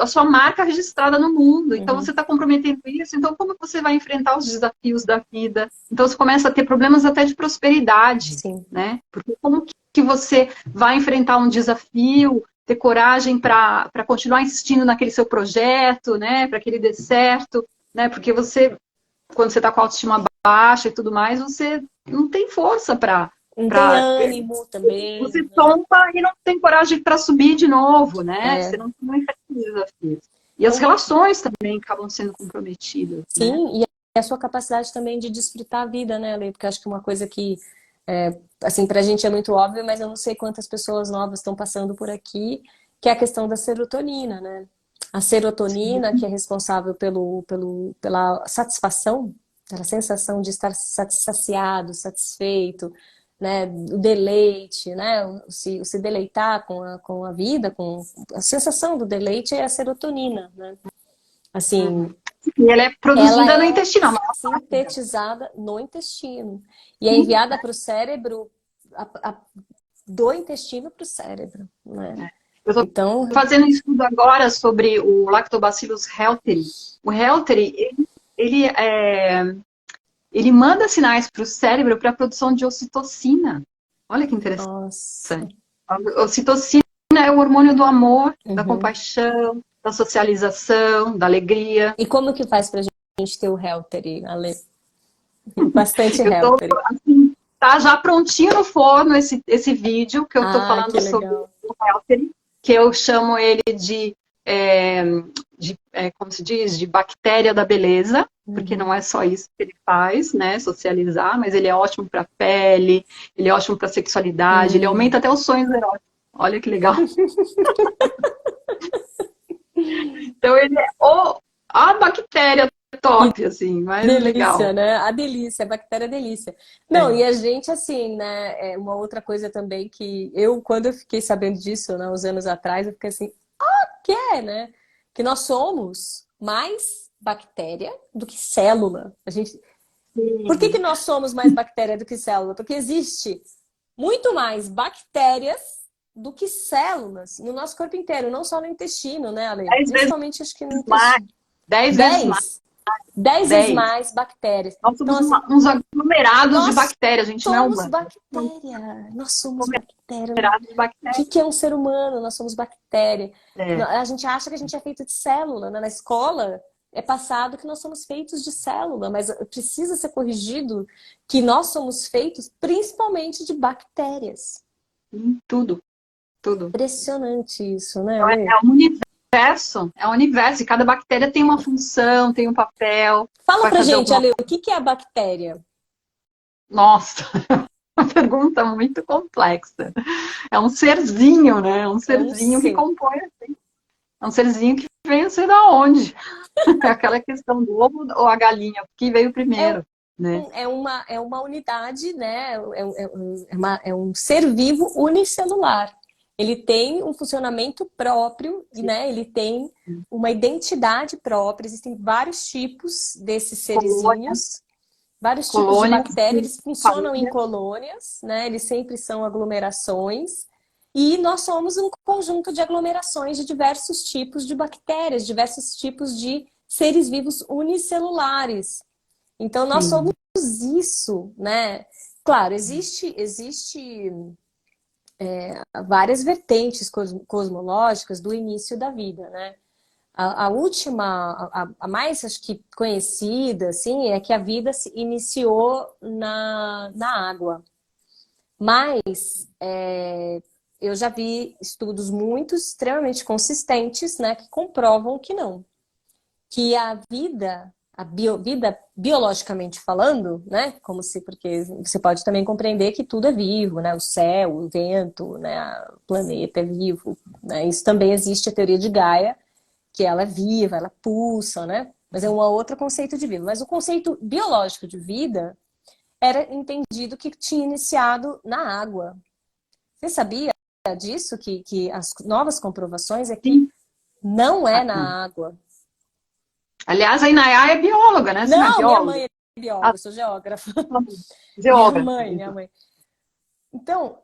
Speaker 1: a sua marca registrada no mundo. Então
Speaker 2: uhum,
Speaker 1: você está comprometendo isso. Então como você vai enfrentar os desafios da vida? Então você começa a ter problemas até de prosperidade,
Speaker 2: sim.
Speaker 1: né? Porque como que você vai enfrentar um desafio, ter coragem para continuar insistindo naquele seu projeto, né? Para que ele dê certo, né? Porque quando você está com a autoestima baixa e tudo mais, você não tem força
Speaker 2: Não tem
Speaker 1: para
Speaker 2: ânimo também,
Speaker 1: você
Speaker 2: né?
Speaker 1: tomba e não tem coragem para subir de novo, né? Você
Speaker 2: É.
Speaker 1: não enfrenta os desafios. E as
Speaker 2: Então,
Speaker 1: relações também acabam sendo comprometidas, né?
Speaker 2: sim, e a sua capacidade também de desfrutar a vida, né, Lê? Porque acho que uma coisa que, assim, pra gente é muito óbvio, mas eu não sei quantas pessoas novas estão passando por aqui, que é a questão da serotonina, né? A serotonina, que é responsável pela satisfação, pela sensação de estar saciado, satisfeito, né? O deleite, né? O se deleitar com a vida, com a sensação do deleite é a serotonina, né? Assim,
Speaker 1: Uhum. E ela é
Speaker 2: ela
Speaker 1: produzida no
Speaker 2: é
Speaker 1: intestino, a maior parte dela.
Speaker 2: sintetizada no intestino e é
Speaker 1: Sim.
Speaker 2: enviada para o cérebro, do intestino para o cérebro, né?
Speaker 1: Eu estou
Speaker 2: Então,
Speaker 1: fazendo um estudo agora sobre o Lactobacillus reuteri. O reuteri, ele é ele manda sinais para o cérebro para a produção de ocitocina. Olha que interessante.
Speaker 2: Nossa.
Speaker 1: A ocitocina é o hormônio do amor, da
Speaker 2: Uhum.
Speaker 1: compaixão, da socialização, da alegria.
Speaker 2: E como que faz pra gente ter o Helter, Ale? Bastante
Speaker 1: Eu tô,
Speaker 2: Helter.
Speaker 1: assim, tá já prontinho no forno esse vídeo que eu tô
Speaker 2: Ah, que
Speaker 1: falando sobre
Speaker 2: legal.
Speaker 1: o Helper, que eu chamo ele é, como se diz, de bactéria da beleza, porque
Speaker 2: Uhum.
Speaker 1: não é só isso que ele faz, né, socializar, mas ele é ótimo para pele, ele é ótimo para sexualidade, ele aumenta
Speaker 2: Hum.
Speaker 1: até os sonhos eróticos. Olha que legal. Então ele é a bactéria
Speaker 2: Que
Speaker 1: top, assim, mais
Speaker 2: delícia,
Speaker 1: legal.
Speaker 2: né? A delícia, a bactéria é delícia. Não,
Speaker 1: É.
Speaker 2: e a gente, assim, né? É uma outra coisa também que eu, quando eu fiquei sabendo disso, né, uns anos atrás, eu fiquei assim, que é, né? Que nós somos mais bactéria do que célula. A gente... Por que que
Speaker 1: Sim,
Speaker 2: nós somos mais bactéria do que célula? Porque existe muito mais bactérias do que células no nosso corpo inteiro, não só no intestino, né, Ale?
Speaker 1: 10 vezes
Speaker 2: Principalmente acho que no
Speaker 1: mais,
Speaker 2: intestino.
Speaker 1: 10 vezes mais,
Speaker 2: 10 vezes
Speaker 1: 10.
Speaker 2: mais bactérias.
Speaker 1: Nós
Speaker 2: Então,
Speaker 1: somos
Speaker 2: assim,
Speaker 1: uns aglomerados de
Speaker 2: nós
Speaker 1: bactérias, a gente não é
Speaker 2: somos
Speaker 1: humano.
Speaker 2: bactéria. Nós somos bactéria.
Speaker 1: Aglomerados de
Speaker 2: O
Speaker 1: bactérias.
Speaker 2: que é um ser humano? Nós somos bactéria.
Speaker 1: É.
Speaker 2: A gente acha que a gente é feito de célula, né? Na escola é passado que nós somos feitos de célula, mas precisa ser corrigido que nós somos feitos principalmente de bactérias.
Speaker 1: Tudo, tudo.
Speaker 2: Impressionante isso, né,
Speaker 1: Então,
Speaker 2: Ale?
Speaker 1: é um universo, e cada bactéria tem uma função, tem um papel,
Speaker 2: Fala
Speaker 1: vai
Speaker 2: pra
Speaker 1: fazer
Speaker 2: gente,
Speaker 1: alguma
Speaker 2: Ale,
Speaker 1: coisa.
Speaker 2: o que é a bactéria?
Speaker 1: Nossa, uma pergunta muito complexa. É um serzinho, né? É um
Speaker 2: É um
Speaker 1: serzinho que
Speaker 2: ser.
Speaker 1: compõe, é um serzinho que veio não sei da onde. É aquela questão do ovo ou a galinha, que veio
Speaker 2: É, um,
Speaker 1: primeiro, né?
Speaker 2: é uma unidade, né? É um ser vivo unicelular. Ele tem um funcionamento próprio, né? Ele tem uma identidade própria. Existem vários tipos desses
Speaker 1: Colônia,
Speaker 2: serizinhos, vários tipos de
Speaker 1: colônia,
Speaker 2: bactérias. Eles funcionam em
Speaker 1: família.
Speaker 2: colônias, né? Eles sempre são aglomerações. E nós somos um conjunto de aglomerações de diversos tipos de bactérias, diversos tipos de seres vivos unicelulares. Então, nós somos
Speaker 1: Sim,
Speaker 2: isso, né? Claro, existe várias vertentes cosmológicas do início da vida, né? A última, a mais, acho que conhecida, assim, é que a vida se iniciou na água. Mas eu já vi estudos muito extremamente consistentes, né, que comprovam que não. Que a vida, vida biologicamente falando, né? Como se, porque você pode também compreender que tudo é vivo, né? O céu, o vento, né? O planeta é vivo, né? Isso também existe a teoria de Gaia, que ela é viva, ela pulsa, né? Mas é um outro conceito de vida. Mas o conceito biológico de vida era entendido que tinha iniciado na água. Você sabia disso? Que as novas comprovações é que
Speaker 1: sim.
Speaker 2: não é na água.
Speaker 1: Aliás, a Inayá é bióloga, né? Você não é
Speaker 2: Não, minha
Speaker 1: bióloga?
Speaker 2: mãe é
Speaker 1: Ah,
Speaker 2: bióloga, eu sou geógrafa. Minha
Speaker 1: geógrafa.
Speaker 2: mãe, minha
Speaker 1: Então.
Speaker 2: mãe. Então,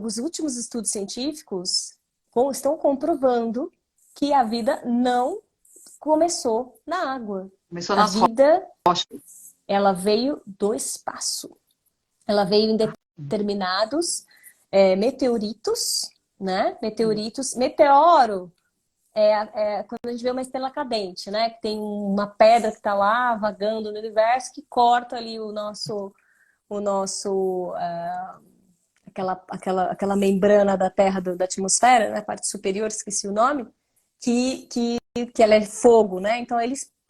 Speaker 2: os últimos estudos científicos estão comprovando que a vida não começou na água.
Speaker 1: Começou
Speaker 2: A
Speaker 1: nas
Speaker 2: vida,
Speaker 1: rochas.
Speaker 2: ela veio do espaço. Ela veio em determinados meteoritos, né? Meteoritos, meteoro quando a gente vê uma estrela cadente, né? Que tem uma pedra que está lá vagando no universo que corta ali aquela membrana da Terra da atmosfera, né? Parte superior, esqueci o nome, que ela é fogo, né? Então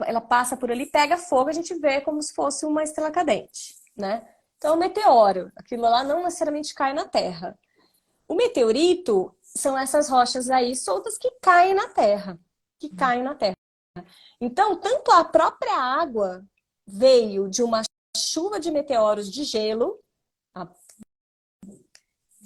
Speaker 2: ela passa por ali, pega fogo, a gente vê como se fosse uma estrela cadente, né? Então, o meteoro, aquilo lá não necessariamente cai na Terra. O meteorito são essas rochas aí soltas que caem na Terra, que caem na Terra. Então, tanto a própria água veio de uma chuva de meteoros de gelo, há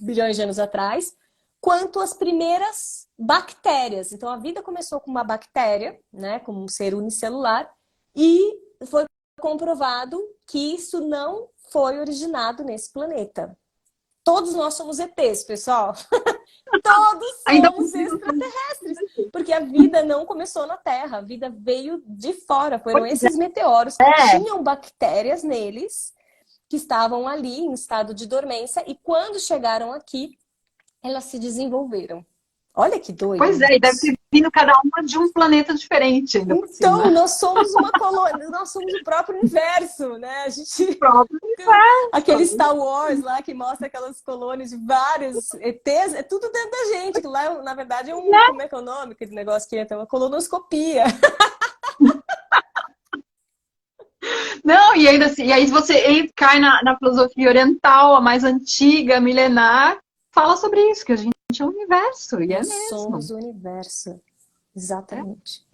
Speaker 2: bilhões de anos atrás, quanto as primeiras bactérias. Então, a vida começou com uma bactéria, né, como um ser unicelular, e foi comprovado que isso não foi originado nesse planeta. Todos nós somos ETs, pessoal. Todos
Speaker 1: Ainda
Speaker 2: somos extraterrestres, porque a vida não começou na Terra, a vida veio de fora. Foram esses meteoros que
Speaker 1: é,
Speaker 2: tinham bactérias neles, que estavam ali em estado de dormência, e quando chegaram aqui, elas se desenvolveram. Olha que doido
Speaker 1: pois é, e deve
Speaker 2: isso.
Speaker 1: ter vindo cada uma de um planeta diferente ainda por
Speaker 2: Então,
Speaker 1: cima.
Speaker 2: nós somos uma colônia, nós somos o próprio universo, né? A gente
Speaker 1: Próprio
Speaker 2: aquele
Speaker 1: universo.
Speaker 2: Star Wars lá que mostra aquelas colônias de vários ETs, é tudo dentro da gente, que lá, na verdade, é um, como é que é o nome, aquele negócio que entra, uma colonoscopia.
Speaker 1: Não, e ainda assim, e aí você cai na filosofia oriental, a mais antiga, milenar, fala sobre isso, que a gente é o universo, e é
Speaker 2: Nós
Speaker 1: mesmo.
Speaker 2: somos o universo. Exatamente.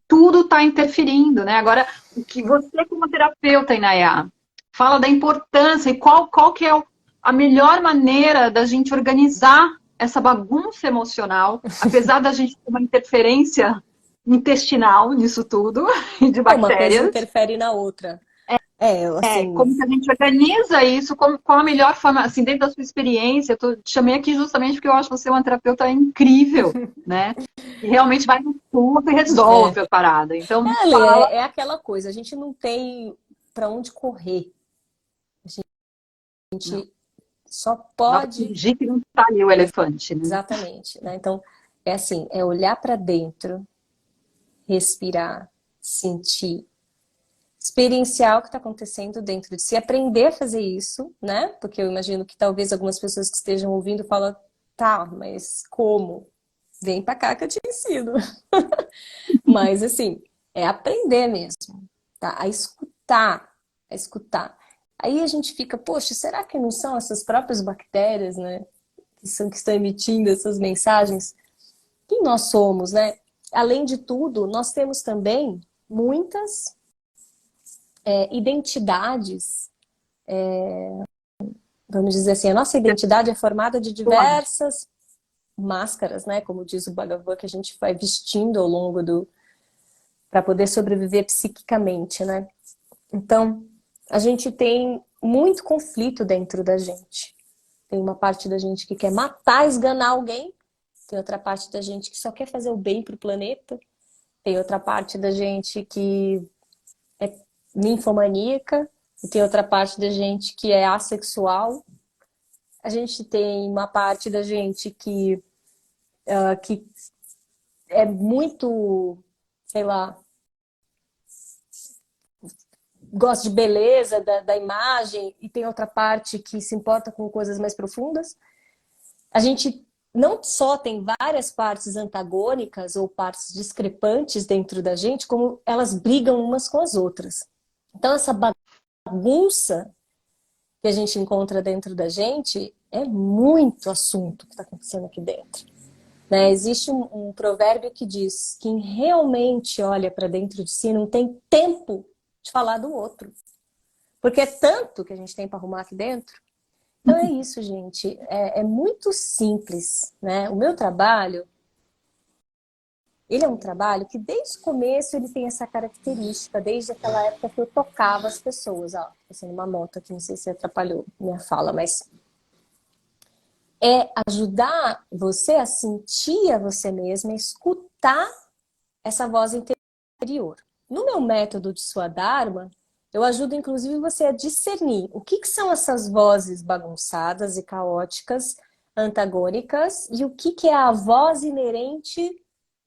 Speaker 1: Tudo está interferindo, né? Agora, o que você, como terapeuta, Inayá, fala da importância e qual que é a melhor maneira da gente organizar essa bagunça emocional, apesar da gente ter uma interferência intestinal nisso tudo, e de
Speaker 2: Uma coisa
Speaker 1: bactérias.
Speaker 2: interfere na outra. É, assim,
Speaker 1: Como que a gente organiza isso? Qual a melhor forma, assim, dentro da sua experiência? Te chamei aqui justamente porque eu acho você uma terapeuta incrível, né? E realmente vai no fundo e
Speaker 2: é,
Speaker 1: resolve a parada. Então, me
Speaker 2: Ale,
Speaker 1: fala
Speaker 2: é aquela coisa, a gente não tem para onde correr. A
Speaker 1: não,
Speaker 2: gente só
Speaker 1: dá para
Speaker 2: pode.
Speaker 1: fingir que não está ali o elefante, né?
Speaker 2: Exatamente, né? Então, é assim, é olhar para dentro, respirar, sentir, experienciar o que está acontecendo dentro de si, aprender a fazer isso, né? Porque eu imagino que talvez algumas pessoas que estejam ouvindo falam, tá, mas como? Vem pra cá que eu te ensino. Mas assim, é aprender mesmo, tá? A escutar, a escutar. Aí a gente fica, poxa, será que não são essas próprias bactérias, né? Que estão emitindo essas mensagens? Quem nós somos, né? Além de tudo, nós temos também muitas identidades, vamos dizer assim, a nossa identidade é formada de diversas máscaras, né? Como diz o Bhagavan, que a gente vai vestindo ao longo do para poder sobreviver psiquicamente, né? Então, a gente tem muito conflito dentro da gente. Tem uma parte da gente que quer matar, esganar alguém, tem outra parte da gente que só quer fazer o bem para o planeta, tem outra parte da gente que é ninfomaníaca, e tem outra parte da gente que é assexual. A gente tem uma parte da gente que é muito, sei lá, gosta de beleza, da imagem, e tem outra parte que se importa com coisas mais profundas. A gente não só tem várias partes antagônicas ou partes discrepantes dentro da gente, como elas brigam umas com as outras. Então, essa bagunça que a gente encontra dentro da gente é muito assunto que está acontecendo aqui dentro. Né? Existe um provérbio que diz: quem realmente olha para dentro de si não tem tempo de falar do outro. Porque é tanto que a gente tem para arrumar aqui dentro. Então é isso, gente. É muito simples, né? O meu trabalho, ele é um trabalho que desde o começo ele tem essa característica, desde aquela época que eu tocava as pessoas. Ó, passando uma moto aqui, não sei se atrapalhou minha fala, mas é ajudar você a sentir a você mesma, a escutar essa voz interior. No meu método de Swadharma, eu ajudo inclusive você a discernir o que são essas vozes bagunçadas e caóticas, antagônicas, e o que é a voz inerente,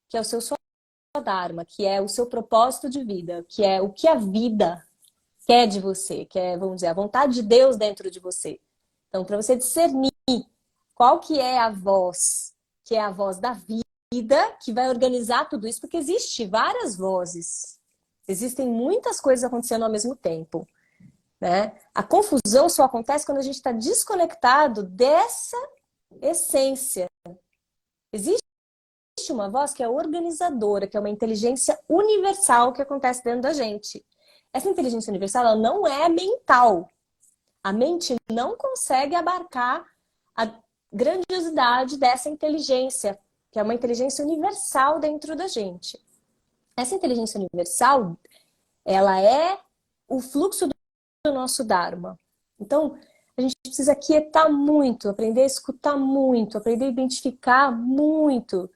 Speaker 2: que é o seu Swadharma, que é o seu propósito de vida, que é o que a vida quer de você, que é, vamos dizer, a vontade de Deus dentro de você. Então, para você discernir qual que é a voz, que é a voz da vida, que vai organizar tudo isso, porque existe várias vozes. Existem muitas coisas acontecendo ao mesmo tempo. Né? A confusão só acontece quando a gente está desconectado dessa essência. Existe uma voz que é organizadora, que é uma inteligência universal que acontece dentro da gente. Essa inteligência universal ela não é mental. A mente não consegue abarcar a grandiosidade dessa inteligência, que é uma inteligência universal dentro da gente. Essa inteligência universal, ela é o fluxo do nosso Dharma. Então, A gente precisa quietar muito, aprender a escutar muito, aprender a identificar muito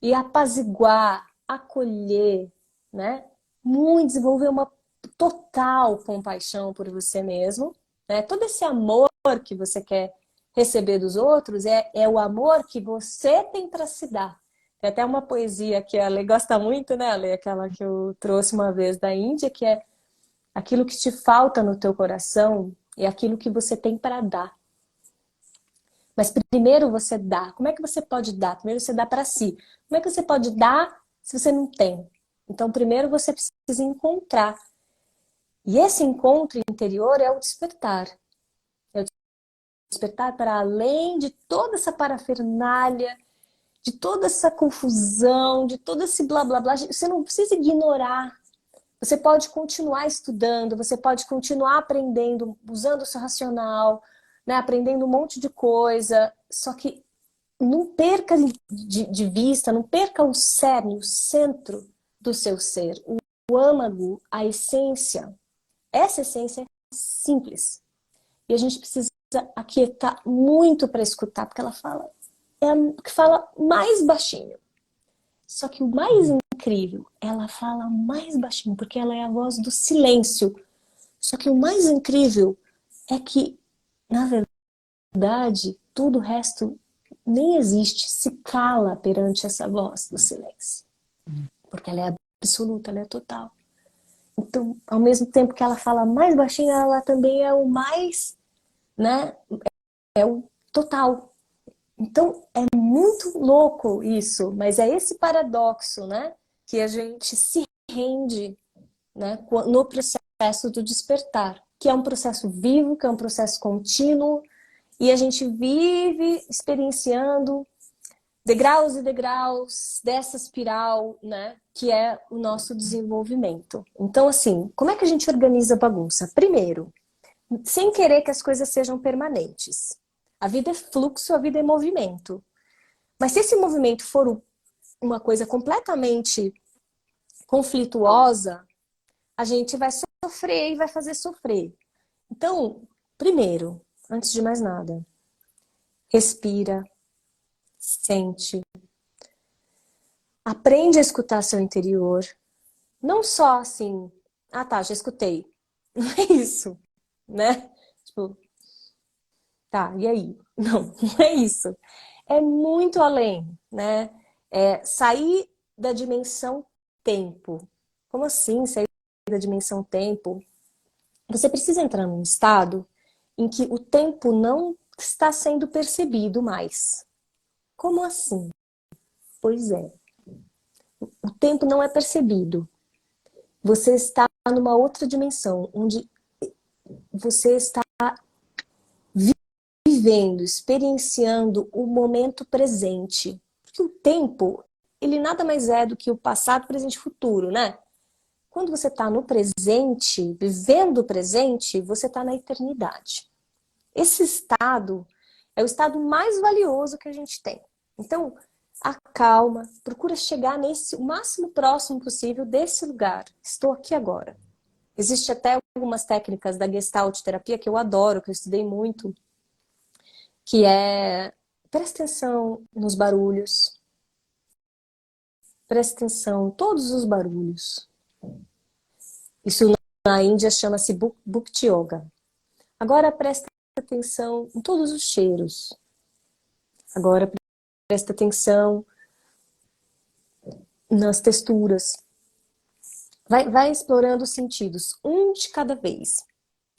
Speaker 2: e apaziguar, acolher, né? Muito, desenvolver uma total compaixão por você mesmo, né? Todo esse amor que você quer receber dos outros é o amor que você tem para se dar. Tem até uma poesia que a Lê gosta muito, né, Lê? Aquela que eu trouxe uma vez da Índia, que é aquilo que te falta no teu coração é aquilo que você tem para dar. Mas primeiro você dá. Como é que você pode dar? Primeiro você dá para si. Como é que você pode dar se você não tem? Então primeiro você precisa encontrar. E esse encontro interior é o despertar. É o despertar para além de toda essa parafernália, de toda essa confusão, de todo esse blá blá blá. Você não precisa ignorar. Você pode continuar estudando, você pode continuar aprendendo, usando o seu racional, né, aprendendo um monte de coisa, só que não perca de vista, não perca o cerne, o centro do seu ser, o âmago, a essência. Essa essência é simples. E a gente precisa aquietar muito para escutar, porque ela fala, é a que fala mais baixinho. Só que o mais incrível, ela fala mais baixinho, porque ela é a voz do silêncio. Só que o mais incrível é que, na verdade, tudo o resto nem existe, se cala perante essa voz do silêncio. Porque ela é absoluta, ela é total. Então, ao mesmo tempo que ela fala mais baixinho, ela também é o mais, né? É o total. Então, é muito louco isso, mas é esse paradoxo, né? Que a gente se rende, né, no processo do despertar, que é um processo vivo, que é um processo contínuo, e a gente vive experienciando degraus e degraus dessa espiral, né, que é o nosso desenvolvimento. Então, assim, como é que a gente organiza a bagunça? Primeiro, sem querer que as coisas sejam permanentes. A vida é fluxo, a vida é movimento. Mas se esse movimento for uma coisa completamente conflituosa, a gente vai sofrer e vai fazer sofrer. Então, primeiro, antes de mais nada, respira, sente, aprende a escutar seu interior. Não só assim, ah tá, já escutei. Não é isso, né? Tipo, tá, e aí? Não, não é isso. É muito além, né? É sair da dimensão tempo. Como assim sair da dimensão tempo? Você precisa entrar num estado em que o tempo não está sendo percebido mais. Como assim? Pois é. O tempo não é percebido. Você está numa outra dimensão, onde você está vivendo, experienciando o momento presente. Porque o tempo, ele nada mais é do que o passado, presente e futuro, né? Quando você está no presente, vivendo o presente, você está na eternidade. Esse estado é o estado mais valioso que a gente tem. Então, acalma, procura chegar nesse o máximo próximo possível desse lugar. Estou aqui agora. Existe até algumas técnicas da Gestalt terapia que eu adoro, que eu estudei muito, que é presta atenção nos barulhos. Presta atenção em todos os barulhos. Isso na Índia chama-se Bhakti Yoga. Agora presta atenção em todos os cheiros. Agora presta atenção nas texturas. Vai explorando os sentidos, um de cada vez.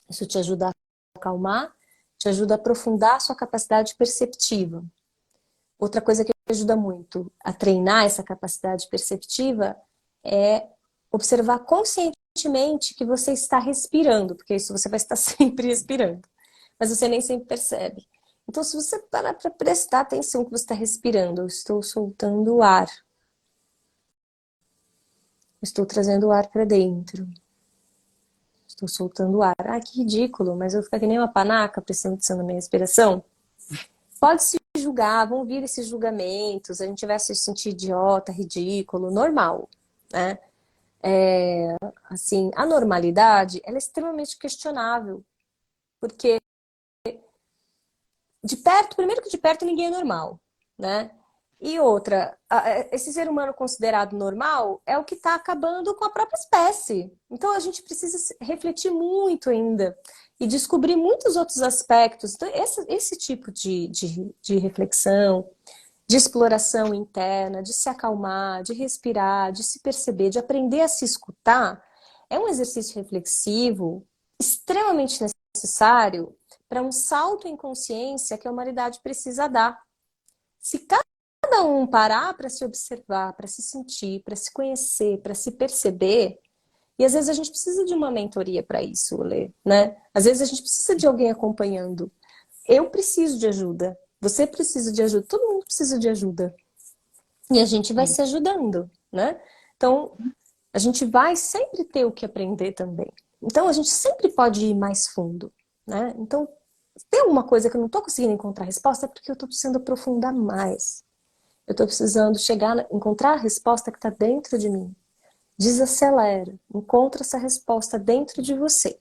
Speaker 2: Isso te ajuda a acalmar, te ajuda a aprofundar a sua capacidade perceptiva. Outra coisa que ajuda muito a treinar essa capacidade perceptiva é observar conscientemente que você está respirando, porque isso você vai estar sempre respirando, mas você nem sempre percebe. Então, se você parar para prestar atenção que você está respirando, eu estou soltando o ar. Estou trazendo o ar para dentro. Estou soltando o ar. Ah, que ridículo, mas eu vou ficar que nem uma panaca prestando atenção na minha respiração. Pode se julgar, vão vir esses julgamentos, a gente vai se sentir idiota, ridículo, normal, né? Assim, a normalidade, ela é extremamente questionável, porque de perto, primeiro que de perto ninguém é normal, né? E outra, esse ser humano considerado normal é o que está acabando com a própria espécie. Então a gente precisa refletir muito ainda e descobrir muitos outros aspectos. Então, esse tipo de reflexão, de exploração interna, de se acalmar, de respirar, de se perceber, de aprender a se escutar, é um exercício reflexivo extremamente necessário para um salto em consciência que a humanidade precisa dar. Se cada um parar para se observar, para se sentir, para se conhecer, para se perceber, e às vezes a gente precisa de uma mentoria para isso, Lê, né? Às vezes a gente precisa de alguém acompanhando. Eu preciso de ajuda, você precisa de ajuda, todo mundo precisa de ajuda. E a gente vai se ajudando, né? Então, a gente vai sempre ter o que aprender também. Então, a gente sempre pode ir mais fundo, né? Então, se tem alguma coisa que eu não estou conseguindo encontrar resposta, é porque eu estou precisando aprofundar mais. Eu estou precisando encontrar a resposta que está dentro de mim. Desacelera, encontra essa resposta dentro de você.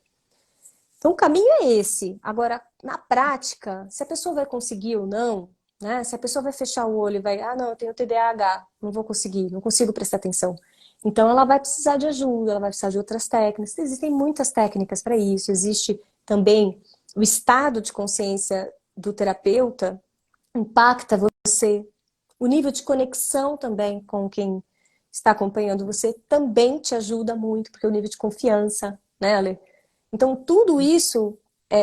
Speaker 2: Então o caminho é esse. Agora, na prática, se a pessoa vai conseguir ou não, né? Se a pessoa vai fechar o olho e vai, não, eu tenho TDAH, não vou conseguir, não consigo prestar atenção. Então ela vai precisar de ajuda, ela vai precisar de outras técnicas. Existem muitas técnicas para isso. Existe também o estado de consciência do terapeuta impacta você. O nível de conexão também com quem está acompanhando você também te ajuda muito, porque é o nível de confiança, né, Ale? Então, tudo isso,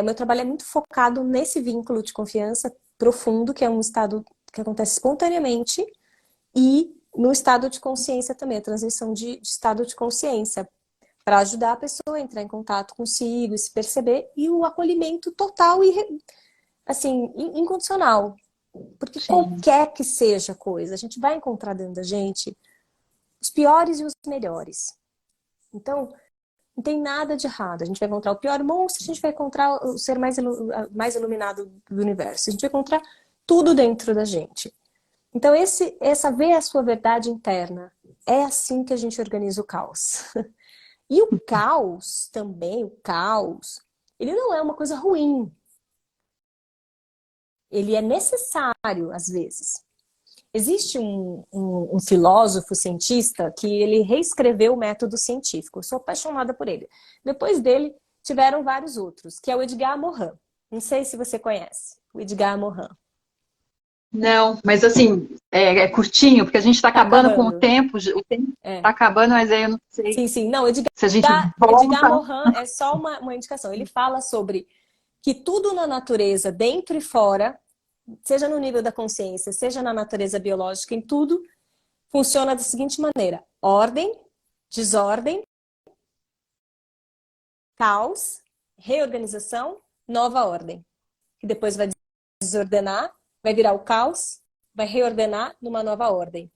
Speaker 2: meu trabalho é muito focado nesse vínculo de confiança profundo, que é um estado que acontece espontaneamente, e no estado de consciência também, a transmissão de estado de consciência, para ajudar a pessoa a entrar em contato consigo, se perceber, e o acolhimento total e, assim, incondicional. Porque
Speaker 1: Sim.
Speaker 2: qualquer que seja a coisa, a gente vai encontrar dentro da gente os piores e os melhores. Então, não tem nada de errado. A gente vai encontrar o pior monstro, a gente vai encontrar o ser mais iluminado do universo. A gente vai encontrar tudo dentro da gente. Então, essa ver a sua verdade interna, é assim que a gente organiza o caos. E o caos também, ele não é uma coisa ruim. Ele é necessário, às vezes. Existe um filósofo cientista que ele reescreveu o método científico. Eu sou apaixonada por ele. Depois dele, tiveram vários outros, que é o Edgar Morin. Não sei se você conhece o Edgar Morin.
Speaker 1: Não, mas assim, é curtinho, porque a gente está
Speaker 2: Tá
Speaker 1: acabando com
Speaker 2: acabando.
Speaker 1: o tempo está
Speaker 2: É.
Speaker 1: acabando, mas aí eu não sei
Speaker 2: Sim, sim. Não,
Speaker 1: se a gente
Speaker 2: Edgar
Speaker 1: volta.
Speaker 2: Morin é só uma indicação. Ele fala sobre que tudo na natureza, dentro e fora, seja no nível da consciência, seja na natureza biológica, em tudo, funciona da seguinte maneira: ordem, desordem, caos, reorganização, nova ordem. Que depois vai desordenar, vai virar o caos, vai reordenar numa nova ordem.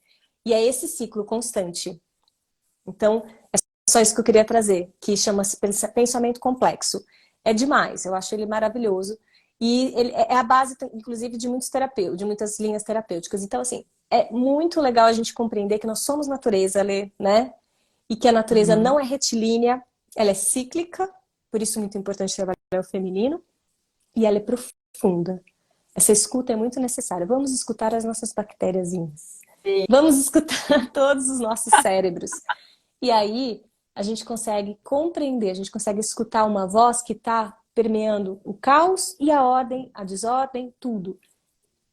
Speaker 2: E é esse ciclo constante. Então, é só isso que eu queria trazer, que chama-se pensamento complexo. É demais, eu acho ele maravilhoso. E ele é a base, inclusive, de muitos terapeutas, de muitas linhas terapêuticas. Então, assim, é muito legal a gente compreender que nós somos natureza, né? E que a natureza
Speaker 1: Uhum.
Speaker 2: não é retilínea, ela é cíclica, por isso é muito importante trabalhar o feminino, e ela é profunda. Essa escuta é muito necessária. Vamos escutar as nossas bactériazinhas. Vamos escutar todos os nossos cérebros. E aí a gente consegue compreender, a gente consegue escutar uma voz que está permeando o caos e a ordem, a desordem, tudo.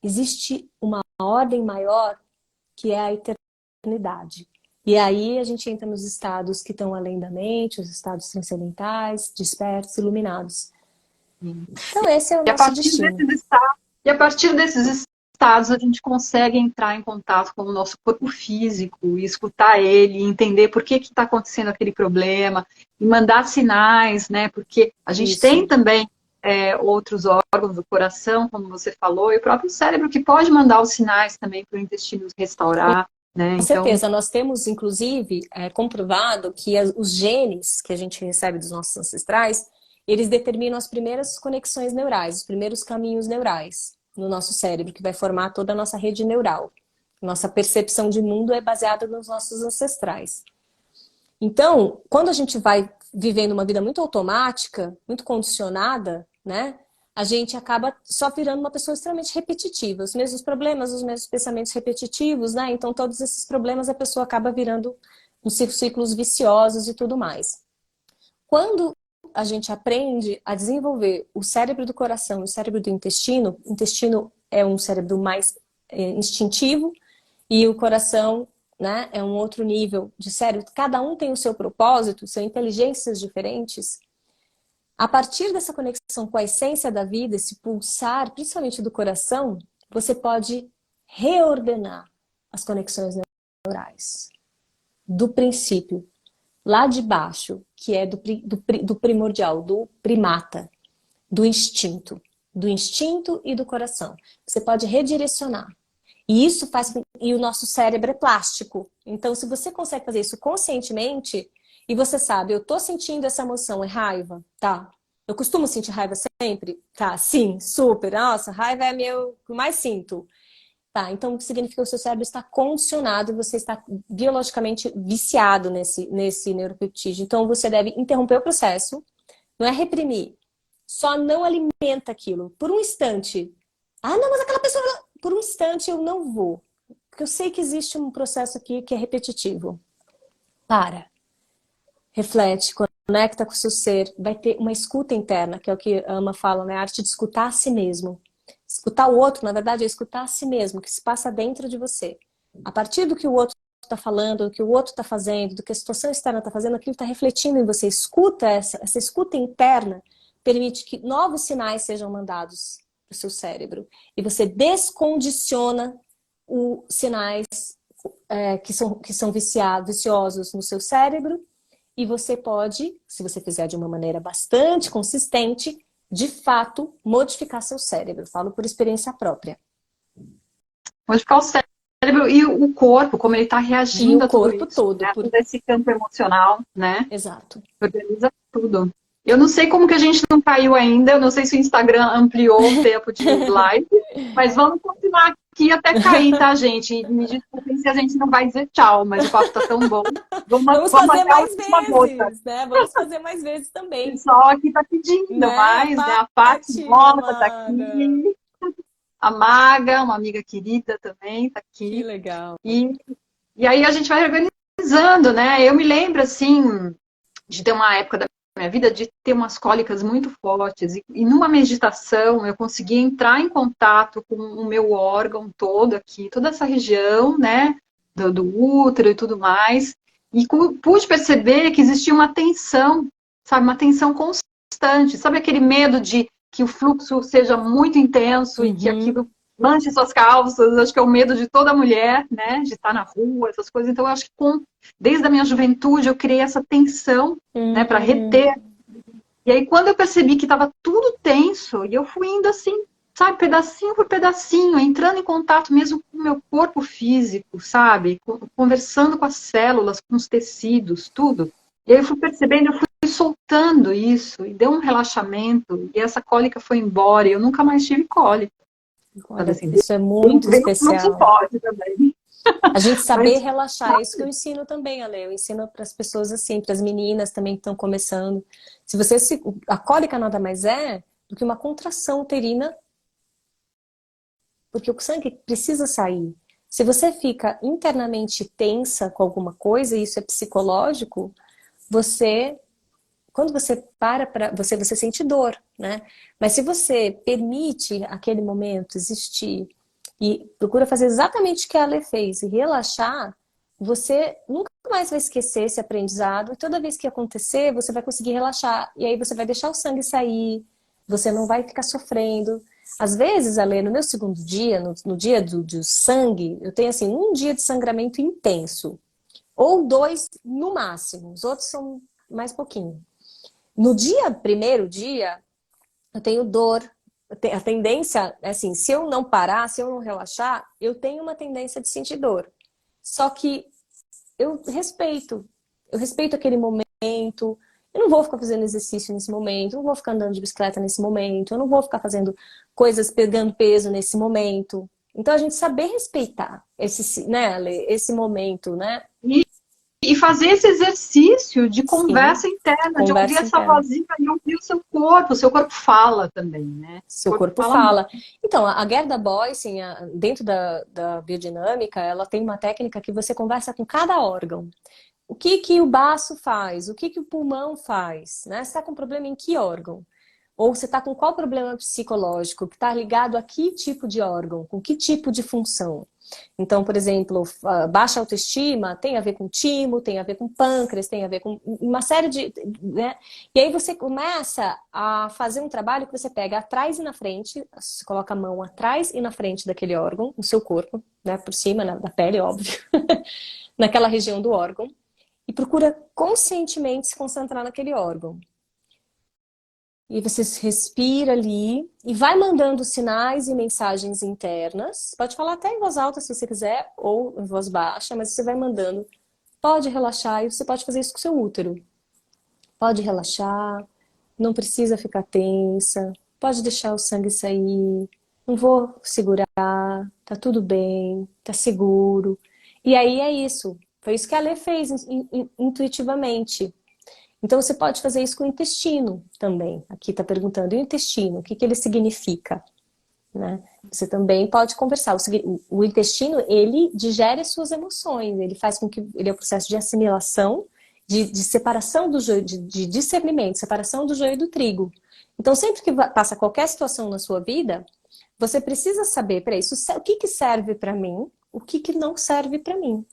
Speaker 2: Existe uma ordem maior que é a eternidade. E aí a gente entra nos estados que estão além da mente, os estados transcendentais, despertos, iluminados. Então esse é o
Speaker 1: E a
Speaker 2: nosso
Speaker 1: partir
Speaker 2: destino.
Speaker 1: desses estados a gente consegue entrar em contato com o nosso corpo físico e escutar ele, entender por que está acontecendo aquele problema e mandar sinais, né? Porque a gente tem
Speaker 2: Isso.
Speaker 1: também outros órgãos do coração, como você falou, e o próprio cérebro que pode mandar os sinais também para o intestino restaurar, né?
Speaker 2: Com
Speaker 1: Então,
Speaker 2: certeza, nós temos inclusive comprovado que os genes que a gente recebe dos nossos ancestrais, eles determinam as primeiras conexões neurais, os primeiros caminhos neurais no nosso cérebro, que vai formar toda a nossa rede neural. Nossa percepção de mundo é baseada nos nossos ancestrais. Então, quando a gente vai vivendo uma vida muito automática, muito condicionada, né? a gente acaba só virando uma pessoa extremamente repetitiva. Os mesmos problemas, os mesmos pensamentos repetitivos, né? Então, todos esses problemas a pessoa acaba virando uns ciclos viciosos e tudo mais. Quando a gente aprende a desenvolver o cérebro do coração e o cérebro do intestino, o intestino é um cérebro mais instintivo e o coração, né, é um outro nível de cérebro. Cada um tem o seu propósito, são inteligências diferentes. A partir dessa conexão com a essência da vida, esse pulsar, principalmente do coração, você pode reordenar as conexões neurais. Do princípio, lá de baixo, que é do primordial, do primata, do instinto e do coração. Você pode redirecionar. E isso faz... E o nosso cérebro é plástico. Então, se você consegue fazer isso conscientemente, e você sabe, eu tô sentindo essa emoção, é raiva, tá? Eu costumo sentir raiva sempre? Tá, sim, super. Nossa, raiva é o que eu mais sinto. Tá, então significa que o seu cérebro está condicionado e você está biologicamente viciado nesse neuropeptídeo. Então você deve interromper o processo, não é reprimir, só não alimenta aquilo. Por um instante. Ah, não, mas aquela pessoa... Por um instante eu não vou. Porque eu sei que existe um processo aqui que é repetitivo. Para. Reflete, conecta com o seu ser. Vai ter uma escuta interna, que é o que a Ama fala, né? A arte de escutar a si mesmo. Escutar o outro, na verdade, é escutar a si mesmo, que se passa dentro de você. A partir do que o outro está falando, do que o outro está fazendo, do que a situação externa está fazendo, aquilo está refletindo em você. Escuta essa escuta interna permite que novos sinais sejam mandados para o seu cérebro. E você descondiciona os sinais que são viciosos no seu cérebro. E você pode, se você fizer de uma maneira bastante consistente, de fato, modificar seu cérebro. Falo por experiência própria.
Speaker 1: Modificar o cérebro e o corpo, como ele está reagindo
Speaker 2: o
Speaker 1: a tudo
Speaker 2: corpo
Speaker 1: isso.
Speaker 2: todo.
Speaker 1: Né? Todo esse campo emocional, né?
Speaker 2: Exato.
Speaker 1: Organiza tudo. Eu não sei como que a gente não caiu ainda, eu não sei se o Instagram ampliou o tempo de live, mas vamos continuar aqui até cair, tá, gente? Me desculpem se a gente não vai dizer tchau, mas o papo tá tão bom.
Speaker 2: Vamos fazer mais vezes, né? Vamos fazer mais vezes também.
Speaker 1: O pessoal aqui tá pedindo mais, né? A Fátima tá aqui. A Maga, uma amiga querida também, tá aqui.
Speaker 2: Que legal.
Speaker 1: E aí a gente vai organizando, né? Eu me lembro, assim, de ter uma época da minha vida de ter umas cólicas muito fortes. E numa meditação eu consegui entrar em contato com o meu órgão todo aqui, toda essa região, né? Do útero e tudo mais. E pude perceber que existia uma tensão, sabe? Uma tensão constante. Sabe aquele medo de que o fluxo seja muito intenso e que aquilo manche suas calças? Acho que é o medo de toda mulher, né? De estar na rua, essas coisas. Então, eu acho que desde a minha juventude eu criei essa tensão, né? Para reter. E aí, quando eu percebi que estava tudo tenso, e eu fui indo assim, sabe? Pedacinho por pedacinho, entrando em contato mesmo com o meu corpo físico, sabe? Conversando com as células, com os tecidos, tudo. E aí eu fui percebendo, eu fui soltando isso, e deu um relaxamento, e essa cólica foi embora, e eu nunca mais tive cólica.
Speaker 2: Olha, assim, isso é muito especial.
Speaker 1: Pode também.
Speaker 2: A gente saber relaxar, é isso que eu ensino também, Ale. Eu ensino para as pessoas assim, para as meninas também que estão começando. A cólica nada mais é do que uma contração uterina, porque o sangue precisa sair. Se você fica internamente tensa com alguma coisa, e isso é psicológico, quando você você sente dor, né? Mas se você permite aquele momento existir e procura fazer exatamente o que a Ale fez e relaxar, você nunca mais vai esquecer esse aprendizado e toda vez que acontecer, você vai conseguir relaxar. E aí você vai deixar o sangue sair, você não vai ficar sofrendo. Às vezes, Ale, no meu segundo dia, no dia do sangue, eu tenho assim, um dia de sangramento intenso. Ou 2 no máximo, os outros são mais pouquinho. No primeiro dia, eu tenho dor. A tendência, assim, se eu não parar, se eu não relaxar, eu tenho uma tendência de sentir dor. Só que eu respeito aquele momento. Eu não vou ficar fazendo exercício nesse momento, eu não vou ficar andando de bicicleta nesse momento, eu não vou ficar fazendo coisas pegando peso nesse momento. Então a gente saber respeitar esse, né, esse momento, né?
Speaker 1: E fazer esse exercício de
Speaker 2: Sim,
Speaker 1: conversa interna, de ouvir
Speaker 2: conversa
Speaker 1: essa
Speaker 2: interna.
Speaker 1: vozinha e ouvir o seu corpo fala também, né? O
Speaker 2: Seu
Speaker 1: corpo
Speaker 2: corpo
Speaker 1: fala muito.
Speaker 2: fala. Então, a Gerda Boyce, dentro da biodinâmica, ela tem uma técnica que você conversa com cada órgão. O que que o baço faz? O que que o pulmão faz? Né? Você está com problema em que órgão? Ou você está com qual problema psicológico que está ligado a que tipo de órgão, com que tipo de função? Então, por exemplo, baixa autoestima tem a ver com timo, tem a ver com pâncreas, tem a ver com uma série de, né? E aí você começa a fazer um trabalho que você pega atrás e na frente, você coloca a mão atrás e na frente daquele órgão, no seu corpo, né? Por cima, da pele, óbvio, naquela região do órgão, e procura conscientemente se concentrar naquele órgão. E você respira ali e vai mandando sinais e mensagens internas. Pode falar até em voz alta se você quiser, ou em voz baixa, mas você vai mandando. Pode relaxar e você pode fazer isso com o seu útero. Pode relaxar, não precisa ficar tensa, pode deixar o sangue sair, não vou segurar, tá tudo bem, tá seguro. E aí é isso. Foi isso que a Lê fez intuitivamente. Então você pode fazer isso com o intestino também. Aqui está perguntando, e o intestino, o que que ele significa? Né? Você também pode conversar. O intestino, ele digere as suas emoções, ele faz com que ele é o processo de assimilação, de separação do joio, de discernimento, separação do joio e do trigo. Então, sempre que passa qualquer situação na sua vida, você precisa saber, peraí, o que que serve para mim, o que que não serve para mim.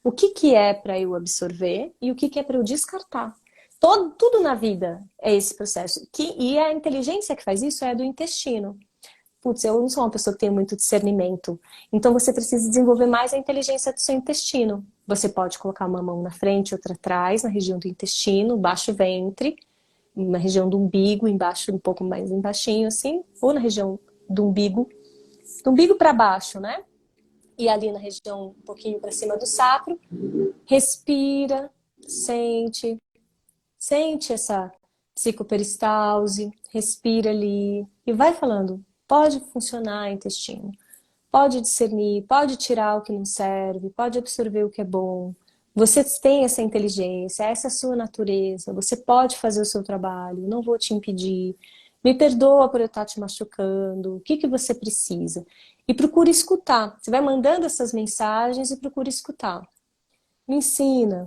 Speaker 2: O que que é para eu absorver e o que que é para eu descartar. Tudo na vida é esse processo. E a inteligência que faz isso é do intestino. Putz, eu não sou uma pessoa que tem muito discernimento. Então você precisa desenvolver mais a inteligência do seu intestino. Você pode colocar uma mão na frente, outra atrás, na região do intestino, baixo ventre, na região do umbigo, embaixo, um pouco mais embaixinho, assim, ou na região do umbigo para baixo, né? E ali na região um pouquinho para cima do sacro. Respira, sente, sente essa psicoperistalse, respira ali e vai falando. Pode funcionar intestino, pode discernir, pode tirar o que não serve, pode absorver o que é bom. Você tem essa inteligência, essa é a sua natureza, você pode fazer o seu trabalho, não vou te impedir. Me perdoa por eu estar te machucando, o que que você precisa? E procure escutar. Você vai mandando essas mensagens e procure escutar. Me ensina,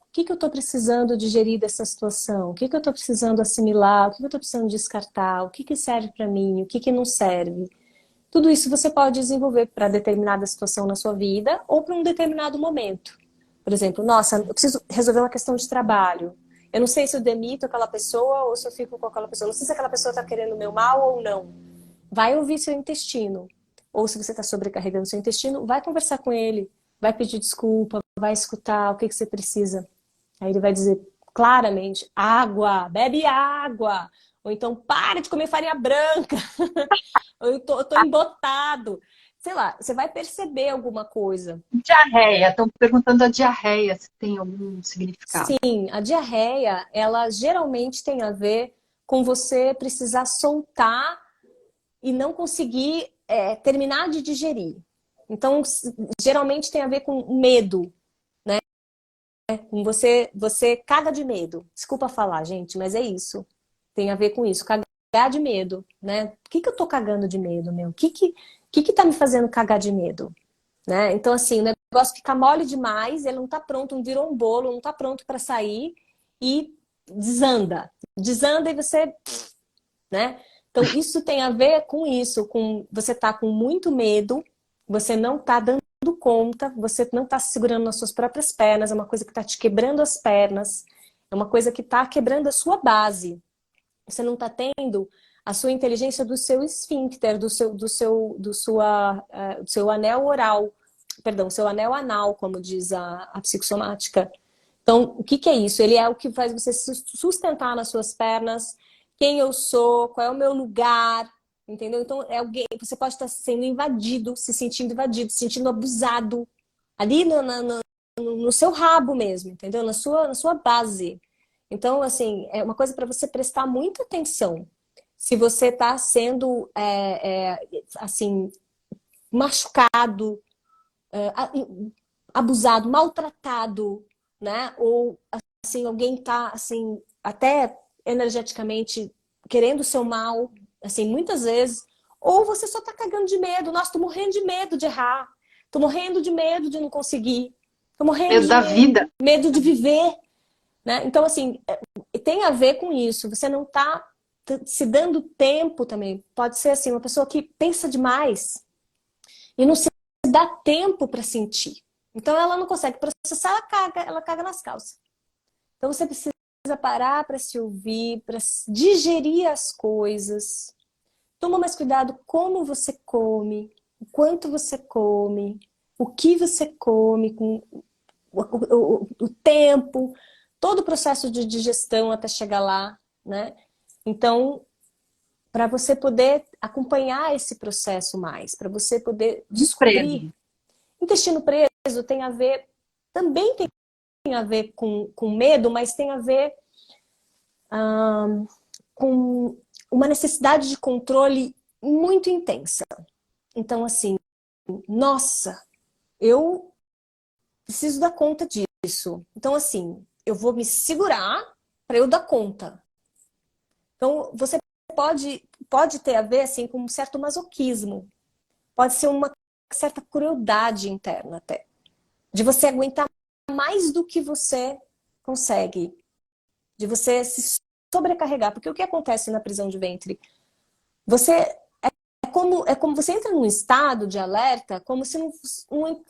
Speaker 2: o que que eu estou precisando digerir dessa situação? O que que eu estou precisando assimilar? O que que eu estou precisando descartar? O que que serve para mim? O que que não serve? Tudo isso você pode desenvolver para determinada situação na sua vida ou para um determinado momento. Por exemplo, nossa, eu preciso resolver uma questão de trabalho. Eu não sei se eu demito aquela pessoa ou se eu fico com aquela pessoa. Não sei se aquela pessoa está querendo o meu mal ou não. Vai ouvir seu intestino. Ou se você está sobrecarregando seu intestino, vai conversar com ele. Vai pedir desculpa, vai escutar o que que você precisa. Aí ele vai dizer claramente: água, bebe água. Ou então, para de comer farinha branca. Ou eu tô embotado. Sei lá, você vai perceber alguma coisa.
Speaker 1: Diarreia, estão perguntando a diarreia se tem algum significado.
Speaker 2: Sim, a diarreia, ela geralmente tem a ver com você precisar soltar e não conseguir terminar de digerir. Então, geralmente tem a ver com medo, né? Você caga de medo. Desculpa falar, gente, mas é isso. Tem a ver com isso, cagar de medo, né? Por que que eu tô cagando de medo, meu? O que que tá me fazendo cagar de medo? Né? Então, assim, o negócio fica mole demais, ele não tá pronto, não virou um bolo, não tá pronto para sair e desanda. Desanda e você, né? Então, isso tem a ver com isso, com você tá com muito medo, você não tá dando conta, você não tá se segurando nas suas próprias pernas, é uma coisa que tá te quebrando as pernas, é uma coisa que tá quebrando a sua base. Você não tá tendo a sua inteligência do seu esfíncter, do seu anel oral, perdão, seu anel anal, como diz a psicossomática. Então, o que que é isso? Ele é o que faz você se sustentar nas suas pernas, quem eu sou, qual é o meu lugar, entendeu? Então, é alguém, você pode estar sendo invadido, se sentindo abusado, ali no seu rabo mesmo, entendeu? Na sua base. Então, assim, é uma coisa para você prestar muita atenção. Se você está sendo, assim, machucado, abusado, maltratado, né? Ou assim, alguém tá assim, até energeticamente querendo o seu mal, assim, muitas vezes, ou você só tá cagando de medo. Nossa, tô morrendo de medo de errar. Tô morrendo de medo de não conseguir. Tô morrendo
Speaker 1: Medo
Speaker 2: de
Speaker 1: da vida.
Speaker 2: medo de viver, né? Então, assim, tem a ver com isso. Você não tá se dando tempo também. Pode ser assim, uma pessoa que pensa demais e não se dá tempo para sentir. Então ela não consegue processar, ela caga nas calças. Então você precisa parar para se ouvir, para digerir as coisas. Toma mais cuidado como você come, o quanto você come, o que você come, com o tempo, todo o processo de digestão até chegar lá, né? Então, para você poder acompanhar esse processo mais, para você poder descobrir.
Speaker 1: Preso.
Speaker 2: Intestino preso tem a ver, também tem a ver com medo, mas tem a ver com uma necessidade de controle muito intensa. Então, assim, nossa, eu preciso dar conta disso. Então, assim, eu vou me segurar para eu dar conta. Então, você pode ter a ver assim, com um certo masoquismo. Pode ser uma certa crueldade interna até. De você aguentar mais do que você consegue. De você se sobrecarregar. Porque o que acontece na prisão de ventre? Você é como você entra num estado de alerta, como se não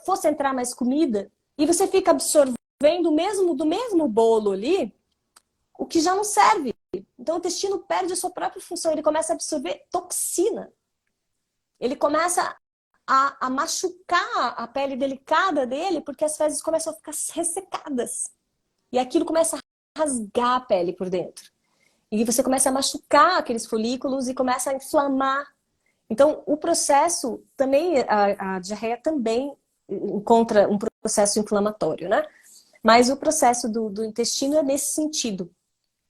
Speaker 2: fosse entrar mais comida, e você fica absorvendo do mesmo bolo ali, o que já não serve. Então o intestino perde a sua própria função, ele começa a absorver toxina. Ele começa a machucar a pele delicada dele, porque as fezes começam a ficar ressecadas. E aquilo começa a rasgar a pele por dentro. E você começa a machucar aqueles folículos e começa a inflamar. Então, o processo também, a diarreia também encontra um processo inflamatório, né? Mas o processo do intestino é nesse sentido.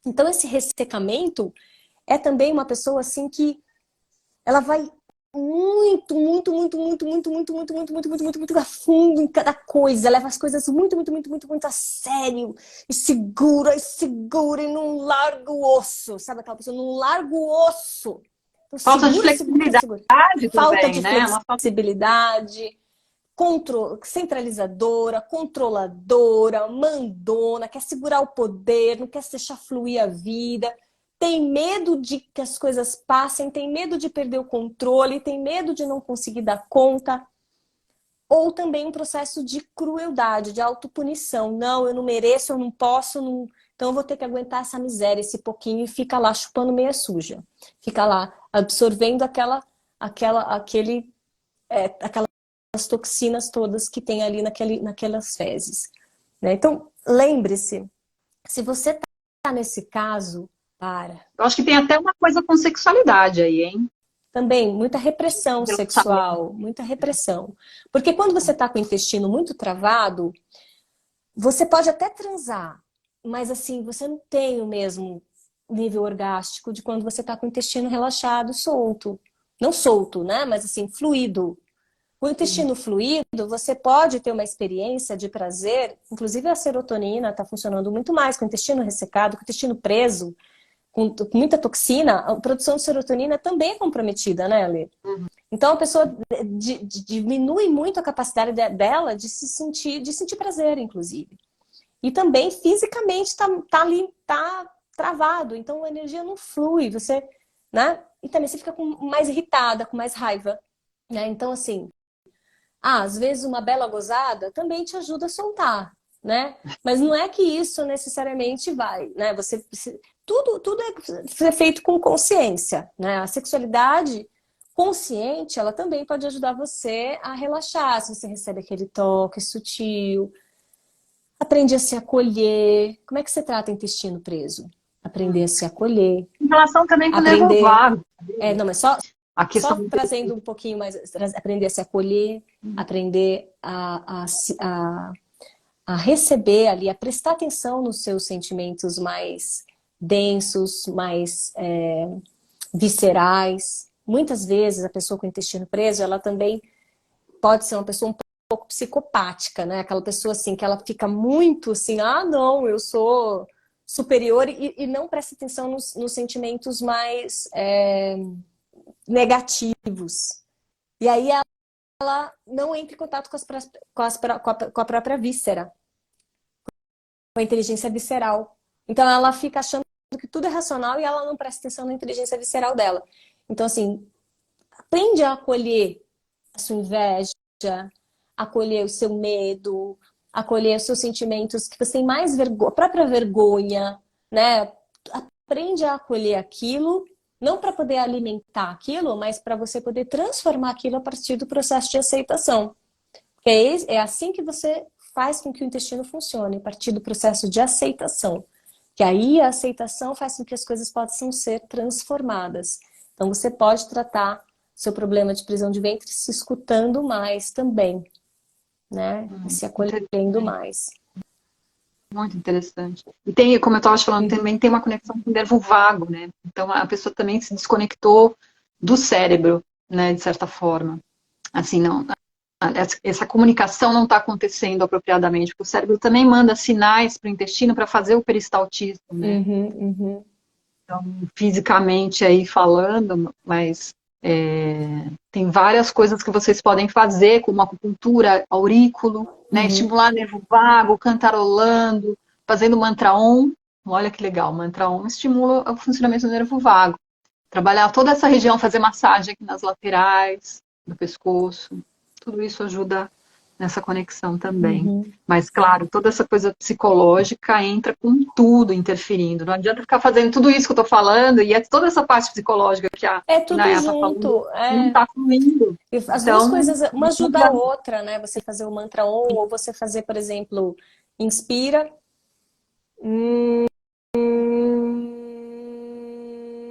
Speaker 2: Então, esse ressecamento é também uma pessoa assim que ela vai muito a fundo em cada coisa, leva as coisas muito a sério e segura e não larga o osso, sabe aquela pessoa, não larga o osso. Então,
Speaker 1: Falta de
Speaker 2: segura.
Speaker 1: flexibilidade
Speaker 2: Falta
Speaker 1: também,
Speaker 2: de
Speaker 1: né?
Speaker 2: flexibilidade, centralizadora, controladora, mandona, quer segurar o poder, não quer deixar fluir a vida, tem medo de que as coisas passem, tem medo de perder o controle, tem medo de não conseguir dar conta. Ou também um processo de crueldade, de autopunição. Não, eu não mereço, eu não posso, não... então eu vou ter que aguentar essa miséria, esse pouquinho, e fica lá chupando meia suja. Fica lá absorvendo aquelas toxinas todas que tem ali naquelas fezes. Né? Então, lembre-se, se você está nesse caso, para.
Speaker 1: Eu acho que tem até uma coisa com sexualidade aí, hein?
Speaker 2: Também, muita repressão sexual, muita repressão. Porque quando você está com o intestino muito travado, você pode até transar, mas assim, você não tem o mesmo nível orgástico de quando você está com o intestino relaxado, solto. Não solto, né? Mas assim, fluido. O intestino fluido, você pode ter uma experiência de prazer, inclusive a serotonina está funcionando muito mais com o intestino ressecado, com o intestino preso, com muita toxina, a produção de serotonina também é comprometida, né, Lê? Então a pessoa diminui muito a capacidade dela de sentir prazer, inclusive. E também fisicamente tá ali, tá travado, então a energia não flui, você, né? E também você fica mais irritada, com mais raiva, né? Então assim, às vezes uma bela gozada também te ajuda a soltar, né? Mas não é que isso necessariamente vai, né? Tudo é feito com consciência, né? A sexualidade consciente, ela também pode ajudar você a relaxar, se você recebe aquele toque sutil, aprende a se acolher. Como é que você trata o intestino preso? Aprender a se acolher,
Speaker 1: Em relação também com o nervo
Speaker 2: aprender.
Speaker 1: vago.
Speaker 2: Não, mas só
Speaker 1: A
Speaker 2: só
Speaker 1: questão do
Speaker 2: trazendo um pouquinho mais, aprender a se acolher, aprender a receber ali, a prestar atenção nos seus sentimentos mais densos, mais viscerais. Muitas vezes a pessoa com o intestino preso, ela também pode ser uma pessoa um pouco psicopática, né? Aquela pessoa assim que ela fica muito assim, ah, não, eu sou superior e não presta atenção nos sentimentos mais negativos. E aí ela não entra em contato com a própria víscera, com a inteligência visceral. Então ela fica achando que tudo é racional e ela não presta atenção na inteligência visceral dela. Então, assim, aprende a acolher a sua inveja, acolher o seu medo, acolher os seus sentimentos que você tem mais vergonha, a própria vergonha, né? Aprende a acolher aquilo, não para poder alimentar aquilo, mas para você poder transformar aquilo a partir do processo de aceitação. Porque é assim que você faz com que o intestino funcione, a partir do processo de aceitação. Que aí a aceitação faz com que as coisas possam ser transformadas. Então você pode tratar seu problema de prisão de ventre se escutando mais também, né? E se acolhendo mais.
Speaker 1: Muito interessante. E tem, como eu estava falando, também tem uma conexão com o nervo vago, né? Então a pessoa também se desconectou do cérebro, né? De certa forma. Assim, não, essa comunicação não está acontecendo apropriadamente, porque o cérebro também manda sinais para o intestino para fazer o peristaltismo, né? Então, fisicamente aí falando, mas tem várias coisas que vocês podem fazer, como acupuntura, aurículo, né? Estimular nervo vago, cantarolando, fazendo mantra Om. Olha que legal, mantra Om estimula o funcionamento do nervo vago. Trabalhar toda essa região, fazer massagem aqui nas laterais do pescoço. Tudo isso ajuda nessa conexão também. Mas, claro, toda essa coisa psicológica entra com tudo interferindo. Não adianta ficar fazendo tudo isso que eu estou falando e toda essa parte psicológica que a
Speaker 2: tudo
Speaker 1: Naya está
Speaker 2: junto.
Speaker 1: falando não está fluindo.
Speaker 2: As duas coisas, uma ajuda a outra, né? Você fazer o mantra Om, ou você fazer, por exemplo, inspira,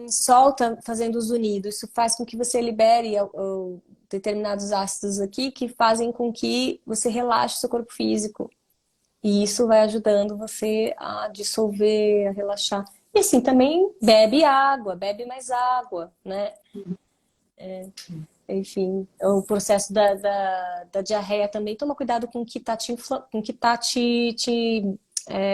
Speaker 2: solta fazendo os unidos. Isso faz com que você libere determinados ácidos aqui que fazem com que você relaxe o seu corpo físico. E isso vai ajudando você a dissolver, a relaxar. E assim, também bebe água, bebe mais água, né? Enfim, o processo da diarreia também. Toma cuidado com o que está te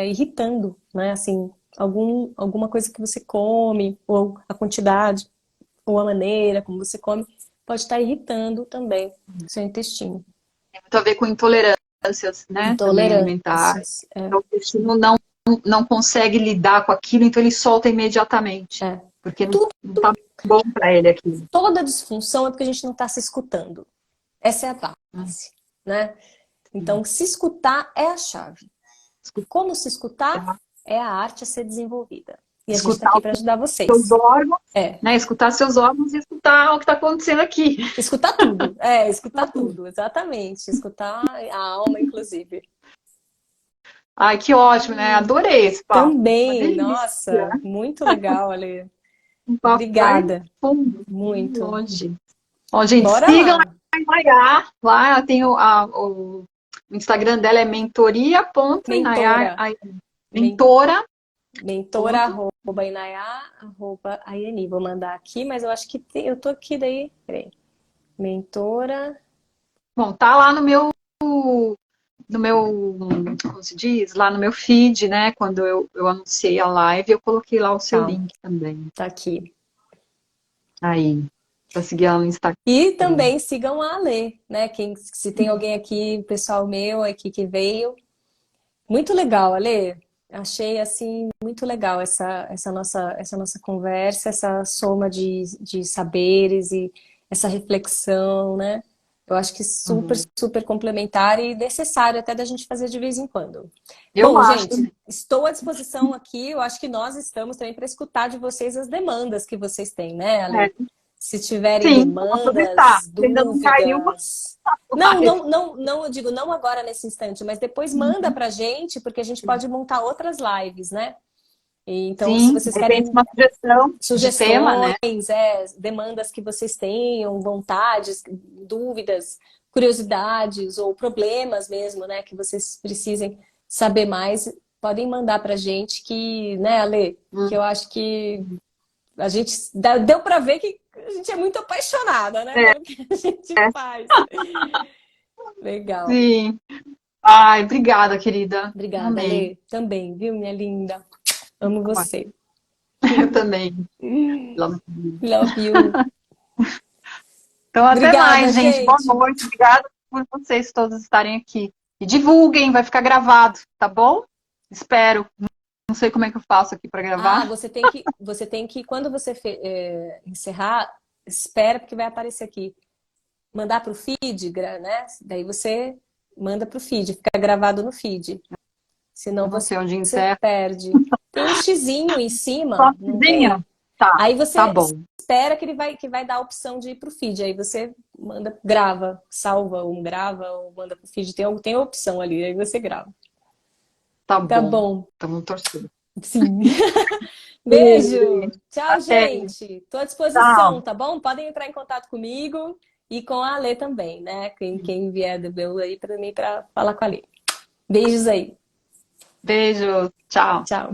Speaker 2: irritando, né? Assim, alguma coisa que você come, ou a quantidade, ou a maneira como você come, pode estar irritando também o seu intestino.
Speaker 1: Tem muito a ver com intolerâncias, né? Também alimentares. Então, o intestino não consegue lidar com aquilo, então ele solta imediatamente. Porque não está bom para ele aqui.
Speaker 2: Toda disfunção é porque a gente não está se escutando. Essa é a base, né? Então, se escutar é a chave. Como se escutar é a arte a ser desenvolvida. E a gente está aqui para ajudar vocês.
Speaker 1: Seus órgãos, né? Escutar seus órgãos e escutar o que está acontecendo aqui.
Speaker 2: Escutar tudo. Escutar tudo, exatamente. Escutar a alma, inclusive.
Speaker 1: Ai, que ótimo, né? Adorei esse papo.
Speaker 2: Também, nossa, muito legal, Ale. Obrigada. Muito.
Speaker 1: Longe. Bom, gente, sigam lá em Nayá. Lá tem o Instagram dela é mentoria.inayá.
Speaker 2: Mentora@inayá.ini. Vou mandar aqui, mas eu acho que eu tô aqui daí. Peraí. Mentora.
Speaker 1: Bom, tá lá no meu, como se diz? Lá no meu feed, né? Quando eu anunciei a live, eu coloquei lá o seu link também.
Speaker 2: Tá aqui.
Speaker 1: Aí, para seguir ela no Instagram.
Speaker 2: E também sigam a Ale, né? Se tem alguém aqui, pessoal meu aqui que veio. Muito legal, Ale. Achei, assim, muito legal essa nossa conversa, essa soma de saberes e essa reflexão, né? Eu acho que super complementar e necessário até da gente fazer de vez em quando. Gente, estou à disposição aqui. Eu acho que nós estamos também para escutar de vocês as demandas que vocês têm, né, Ale? Se tiverem demandas, dúvidas... Não, eu digo não agora nesse instante, mas depois manda pra gente, porque a gente pode montar outras lives, né? Então, se vocês querem
Speaker 1: uma sugestões, de tema, né?
Speaker 2: Demandas que vocês tenham, vontades, dúvidas, curiosidades ou problemas mesmo, né? Que vocês precisem saber mais, podem mandar pra gente que, né, Ale? Que eu acho que a gente deu pra ver que a gente é muito apaixonada, né? Pelo que a gente faz. Legal.
Speaker 1: Sim. Ai, obrigada, querida.
Speaker 2: Obrigada,
Speaker 1: Amei.
Speaker 2: Lê. Também, viu, minha linda? Amo você.
Speaker 1: Eu também. Love you.
Speaker 2: Love you.
Speaker 1: Então, até
Speaker 2: Obrigada,
Speaker 1: mais, gente. Boa
Speaker 2: gente.
Speaker 1: noite. Obrigada por vocês todos estarem aqui. E divulguem, vai ficar gravado, tá bom? Espero. Não sei como é que eu faço aqui para
Speaker 2: Ah,
Speaker 1: gravar.
Speaker 2: você tem que, quando você encerrar, espera porque vai aparecer aqui. Mandar para o feed, né? Daí você manda para o feed, fica gravado no feed. Senão
Speaker 1: Eu não sei onde
Speaker 2: você
Speaker 1: encerra.
Speaker 2: perde. Tem um xizinho em cima, não
Speaker 1: Sozinha?
Speaker 2: tem?
Speaker 1: Tá,
Speaker 2: Aí
Speaker 1: tá
Speaker 2: você
Speaker 1: bom.
Speaker 2: espera que vai dar a opção de ir pro feed. Aí você manda, grava, salva, ou grava, ou manda pro feed. Tem a opção ali, aí você grava.
Speaker 1: Tá
Speaker 2: Tá
Speaker 1: bom.
Speaker 2: bom.
Speaker 1: Estamos torcendo.
Speaker 2: Sim.
Speaker 1: Beijo,
Speaker 2: Beijo.
Speaker 1: gente.
Speaker 2: Tchau,
Speaker 1: Até.
Speaker 2: gente. Tô à disposição,
Speaker 1: Tchau.
Speaker 2: tá bom? Podem entrar em contato comigo e com a Alê também, né? Quem vier do meu aí para mim para falar com a Alê. Beijos aí.
Speaker 1: Beijo. Tchau.
Speaker 2: Tchau.